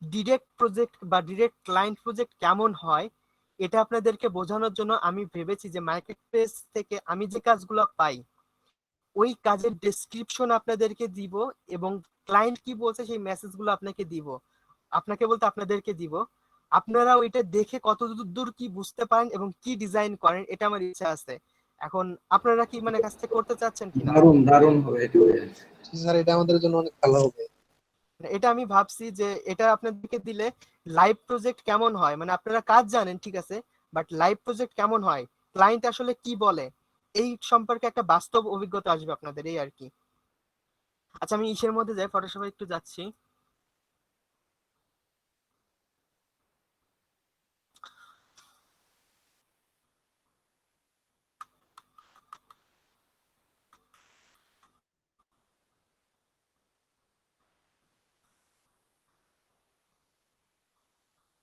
ডিরেক্ট প্রজেক্ট বা ডিরেক্ট ক্লায়েন্ট প্রজেক্ট কেমন হয়, এটা আপনাদেরকে বোঝানোর জন্য আমি ভেবেছি যে মার্কেট প্লেস থেকে আমি যে কাজগুলো পাই ওই কাজের ডেসক্রিপশন আপনাদেরকে দিব, এবং ক্লায়েন্ট কি বলছে সেই মেসেজগুলো আপনাকে দিব, আপনাকে বলতে আপনাদেরকে দিব। আপনারা ওইটা দেখে কত দূর কি বুঝতে পারেন এবং কি ডিজাইন করেন, এটা আমার ইচ্ছা আছে। এখন আপনারা কি মানে কাজটা করতে চাচ্ছেন কিনা? দারুণ দারুণ হবে এটা ভাইয়া। জি স্যার, এটা আমাদের জন্য অনেক ভালো হবে। এটা আমি ভাবছি যে এটা আপনাদেরকে দিলে লাইভ প্রজেক্ট কেমন হয়, মানে আপনারা কাজ জানেন ঠিক আছে, বাট লাইভ প্রজেক্ট কেমন হয়, ক্লায়েন্ট আসলে কি বলে, এই সম্পর্কে একটা বাস্তব অভিজ্ঞতা আসবে আপনাদের, এই আর কি। আচ্ছা, আমি ইসের মধ্যে যাই, ফটোশপে একটু যাচ্ছি।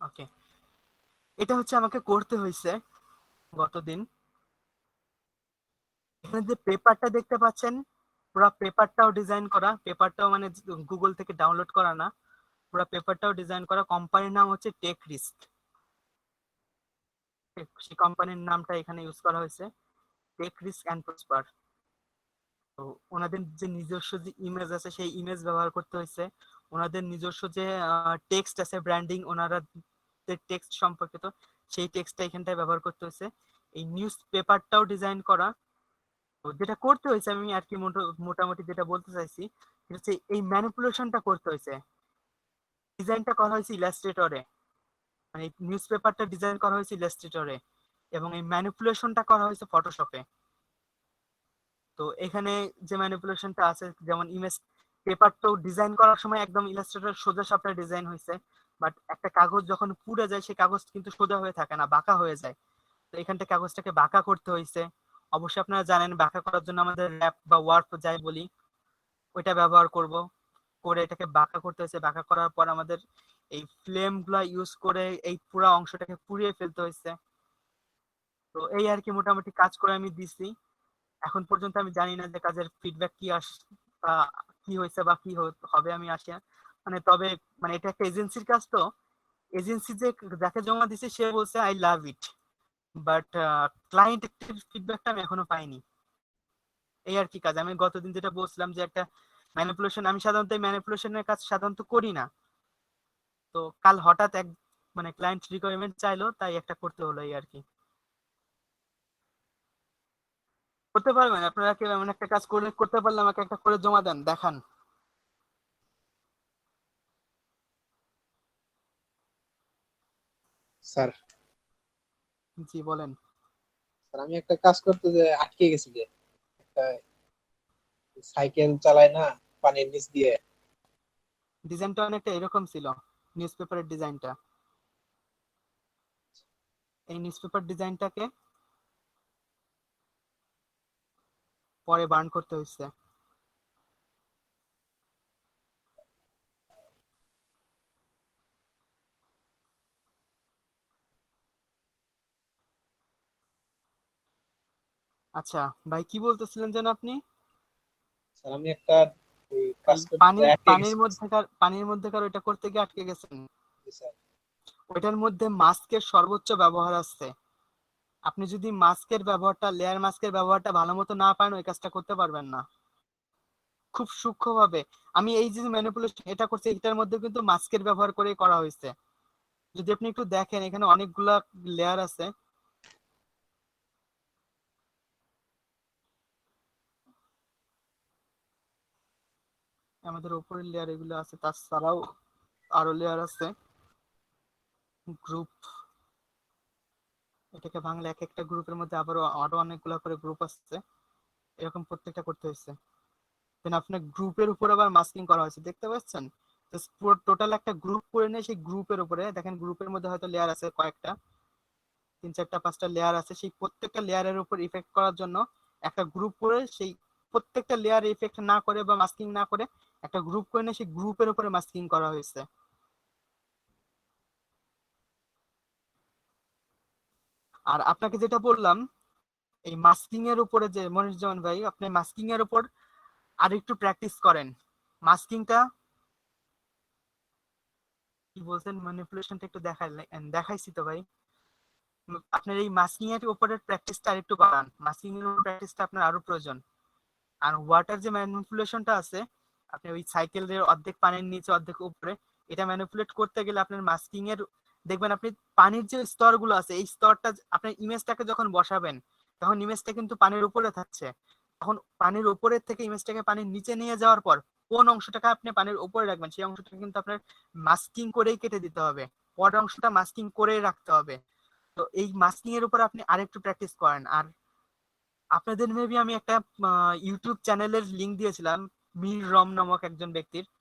ওকে, এটা হচ্ছে আমাকে করতে হয়েছে গতদিন। এখানে যে পেপারটা দেখতে পাচ্ছেন, পুরো পেপারটাও ডিজাইন করা, পেপারটাও মানে গুগল থেকে ডাউনলোড করা না, পুরো পেপারটাও ডিজাইন করা। কোম্পানির নাম হচ্ছে টেক রিস্ক, সেই কোম্পানির নামটা এখানে ইউজ করা হয়েছে, টেক রিস্ক অ্যান্ড প্রসপার। তো ওনাদের যে নিজস্ব যে ইমেজ আছে সেই ইমেজ ব্যবহার করতে হয়েছে, ওনাদের নিজস্ব যে টেক্সট আছে ব্র্যান্ডিং, ওনারা টেক্সট সম্পর্কিত সেই টেক্সটটা এখানটায় ব্যবহার করতে হয়েছে। এই নিউজ পেপারটাও ডিজাইন করা। তো যেটা করতে হয়েছে আমি আর কি মোটামুটি যেটা বলতে চাইছি সেটা হচ্ছে এই ম্যানিপুলেশনটা করতে হয়েছে। ডিজাইনটা করা হয়েছে ইলাস্ট্রেটরে, মানে নিউজ পেপারটা ডিজাইন করা হয়েছে ইলাস্ট্রেটরে, এবং এই ম্যানিপুলেশনটা করা হয়েছে ফটোশপে। তো এখানে যে ম্যানিপুলেশনটা আছে, যেমন ইমেজ পেপার তো ডিজাইন করার সময় একদম ইলাস্ট্রেটর সোজা সাপটা ডিজাইন হয়েছে, বাট একটা কাগজ যখন পুড়ে যায় সেই কাগজ কিন্তু সোজা হয়ে থাকে না, বাঁকা হয়ে যায়। তো এখানটা কাগজটাকে বাঁকা করতে হয়েছে। অবশ্যই আপনারা জানেন বাঁকা করার জন্য আমাদের র্যাপ বা ওয়ার্প যাই বলি ওইটা ব্যবহার করব, করে এটাকে বাঁকা করতে হয়েছে। বাঁকা করার পর আমাদের এই ফ্লেম গুলা ইউজ করে এই পুরো অংশটাকে পুড়িয়ে ফেলতে হয়েছে। তো এই আর কি মোটামুটি কাজ করে আমি দিছি। এখন পর্যন্ত আমি জানি না যে কাজের ফিডব্যাক কি বা কি হয়েছে বা কি হবে, আমি আসি মানে তবে মানে এটা একটা এজেন্সির কাজ, তো এজেন্সি যে যাকে জমা দিছে সে বলছে I love it, but client ফিডব্যাকটা আমি এখনো পাইনি। এই আর কি কাজ। আমি গতদিন যেটা বলছিলাম যে একটা ম্যানিপুলেশন, আমি সাধারণত ম্যানিপুলেশনের কাজ সাধারণত করি না, তো কাল হঠাৎ এক মানে ক্লায়েন্ট রিকোয়ারমেন্ট চাইলো তাই একটা করতে হলো, এই আর কি। করতে পারবেন আপনারা? কি এমন একটা কাজ করলে করতে পারলে আমাকে একটা করে জমা দেন, দেখান। স্যার জি বলেন। স্যার আমি একটা কাজ করতে যে আটকে গেছি যে একটা সাইকেল চালায় না পানির নিচ দিয়ে। ডিজাইনটা অনেকটা এরকম ছিল, নিউজ পেপারের ডিজাইনটা। এই নিউজ পেপার ডিজাইনটাকে পরে বার্ন করতে হয়েছে। আচ্ছা ভাই, কি বলতেছিলেন যেন আপনি? স্যার আমি একটা ওই কাজ এই করতে যে আটকে গেছি। পানির মধ্যেকার ওইটা করতে গিয়ে আটকে গেছেন। জি, স্যার। ওইটার মধ্যে মাস্কের সর্বোচ্চ ব্যবহার আছে। আপনি যদি লেয়ার মাস্কের ব্যবহারটা ভালো মতো না পারেন, ওই কাজটা করতে পারবেন না খুব সূক্ষ্মভাবে। আমি এই যে ম্যানিপুলেশন এটা করছি, এটার মধ্যে কিন্তু মাস্কের ব্যবহার করেই করা হয়েছে। যদি আপনি একটু দেখেন, এখানে অনেকগুলা লেয়ার আছে। আমাদের উপরের লেয়ার এগুলো আছে, তাছাড়াও আরো লেয়ার আছে। গ্রুপ, এটাকে ভাঙলে এক একটা গ্রুপের মধ্যে আবারও আরো অনেকগুলা করে গ্রুপ আছে। এরকম প্রত্যেকটা করতে হয়েছে। দেন আপনার গ্রুপের উপর আবার মাস্কিং করা হয়েছে, দেখতে পাচ্ছেন? তো পুরো টোটাল একটা গ্রুপ করে নিয়ে সেই গ্রুপের উপরে দেখেন, গ্রুপের মধ্যে হয়তো লেয়ার আছে কয়েকটা, 3 4 5টা লেয়ার আছে। সেই প্রত্যেকটা লেয়ারের উপর ইফেক্ট করার জন্য একটা গ্রুপ করে, সেই প্রত্যেকটা লেয়ার ইফেক্ট না করে বা মাস্কিং না করে একটা গ্রুপ করে নিয়ে সেই গ্রুপের উপরে মাস্কিং করা হয়েছে। আর আপনাকে যেটা বললাম, এই মাস্কিং এর উপরে যে মনিরুজ্জামান ভাই, আপনি মাস্কিং এর উপর আর একটু প্র্যাকটিস করেন। মাস্কিংটা কি বলছেন, ম্যানিপুলেশনটা একটু দেখাইছি তো ভাই। আপনার এই মাস্কিং এর উপরে প্র্যাকটিসটা আরেকটু বাড়ান, মাস্কিং এর উপর প্র্যাকটিসটা আপনার আরো প্রয়োজন। আর ওয়াটার যে ম্যানিপুলেশনটা আছে, আপনি ওই সাইকেলের অর্ধেক পানির নিচে অর্ধেক উপরে, এটা ম্যানিপুলেট করতে গেলে আপনার মাস্কিং এর, দেখবেন আপনি পানির যে স্তরগুলো আছে, এই স্তরটা আপনার ইমেজটাকে যখন বসাবেন, তখন ইমেজটা কিন্তু পানির উপরে থাকছে। তখন পানির উপরের থেকে ইমেজটাকে পানির নিচে নিয়ে যাওয়ার পর কোন অংশটাকে আপনি পানির উপরে রাখবেন, সেই অংশটা কিন্তু আপনার মাস্কিং করেই কেটে দিতে হবে। পরের অংশটা মাস্কিং করেই রাখতে হবে। তো এই মাস্কিং এর উপর আপনি আরেকটু প্র্যাকটিস করেন। আর আপনাদের মেবি আমি একটা ইউটিউব চ্যানেলের লিংক দিয়েছিলাম, মীর রম নামক একজন ব্যক্তির। জি,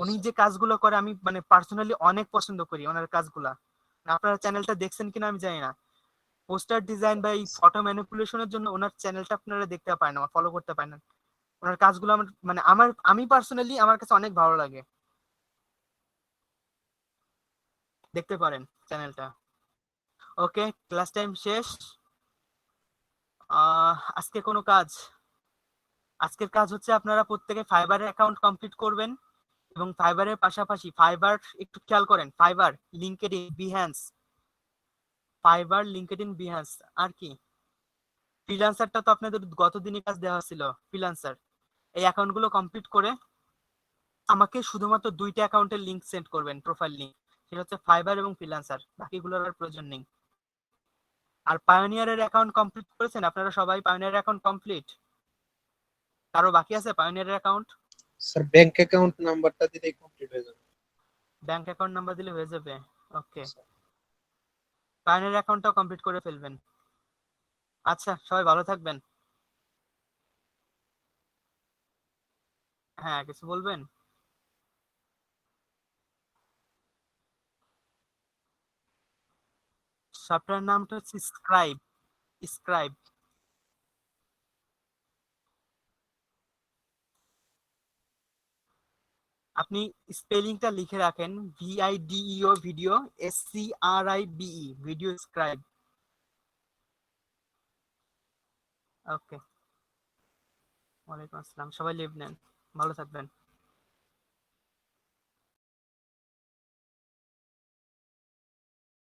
উনি স্যার। যে কাজগুলো করে আমি মানে পার্সোনালি অনেক পছন্দ করি ওনার কাজগুলা। আপনারা চ্যানেলটা দেখছেন কিনা আমি জানি না। পোস্টার ডিজাইন বা এই ফটো ম্যানিপুলেশনের জন্য ওনার চ্যানেলটা আপনারা দেখতে পারেন, ফলো করতে পারেন। ওনার কাজগুলো আমার মানে আমি পার্সোনালি আমার কাছে অনেক ভালো লাগে, দেখতে পারেন চ্যানেলটা। ওকে, ক্লাস টাইম শেষ। আজকে কোনো কাজ, আজকের কাজ হচ্ছে আপনারা প্রত্যেকে ফাইবারের অ্যাকাউন্ট কমপ্লিট করবেন। এবং ফাইবারের পাশাপাশি ফাইবার একটু খেয়াল করেন, Fiverr, LinkedIn, Behance, Fiverr, LinkedIn, Behance. আর কি, ফ্রিল্যান্সারটা তো আপনাদের গত দিনই কাজ দেওয়া ছিল, ফ্রিল্যান্সার। এই অ্যাকাউন্টগুলো কমপ্লিট করে আমাকে শুধুমাত্র 2টা অ্যাকাউন্টের লিংক সেন্ড করবেন, প্রোফাইল লিংক। সেটা হচ্ছে ফাইবার এবং ফ্রিল্যান্সার, বাকিগুলোর আর প্রয়োজন নেই। আর পায়োনিয়ারের অ্যাকাউন্ট কমপ্লিট করেছেন আপনারা সবাই? Pioneer account complete? কারো বাকি আছে পায়োনিয়ারের অ্যাকাউন্ট? স্যার ব্যাংক অ্যাকাউন্ট নাম্বারটা দিলেই কমপ্লিট হয়ে যাবে। ব্যাংক অ্যাকাউন্ট নাম্বার দিলে হয়ে যাবে। ওকে, স্যার। পায়োনিয়ার অ্যাকাউন্টটাও কমপ্লিট করে ফেলবেন। আচ্ছা, সবাই ভালো থাকবেন। হ্যাঁ, কিছু বলবেন? সফটওয়্যার নামটা হচ্ছে স্ক্রাইব। স্ক্রাইব। আপনি স্পেলিংটা লিখে রাখেন, VIDEO, video, SCRIBE, video scribe. Okay, ওয়ালাইকুম আসসালাম, সবাই লিভ নেন, ভালো থাকবেন।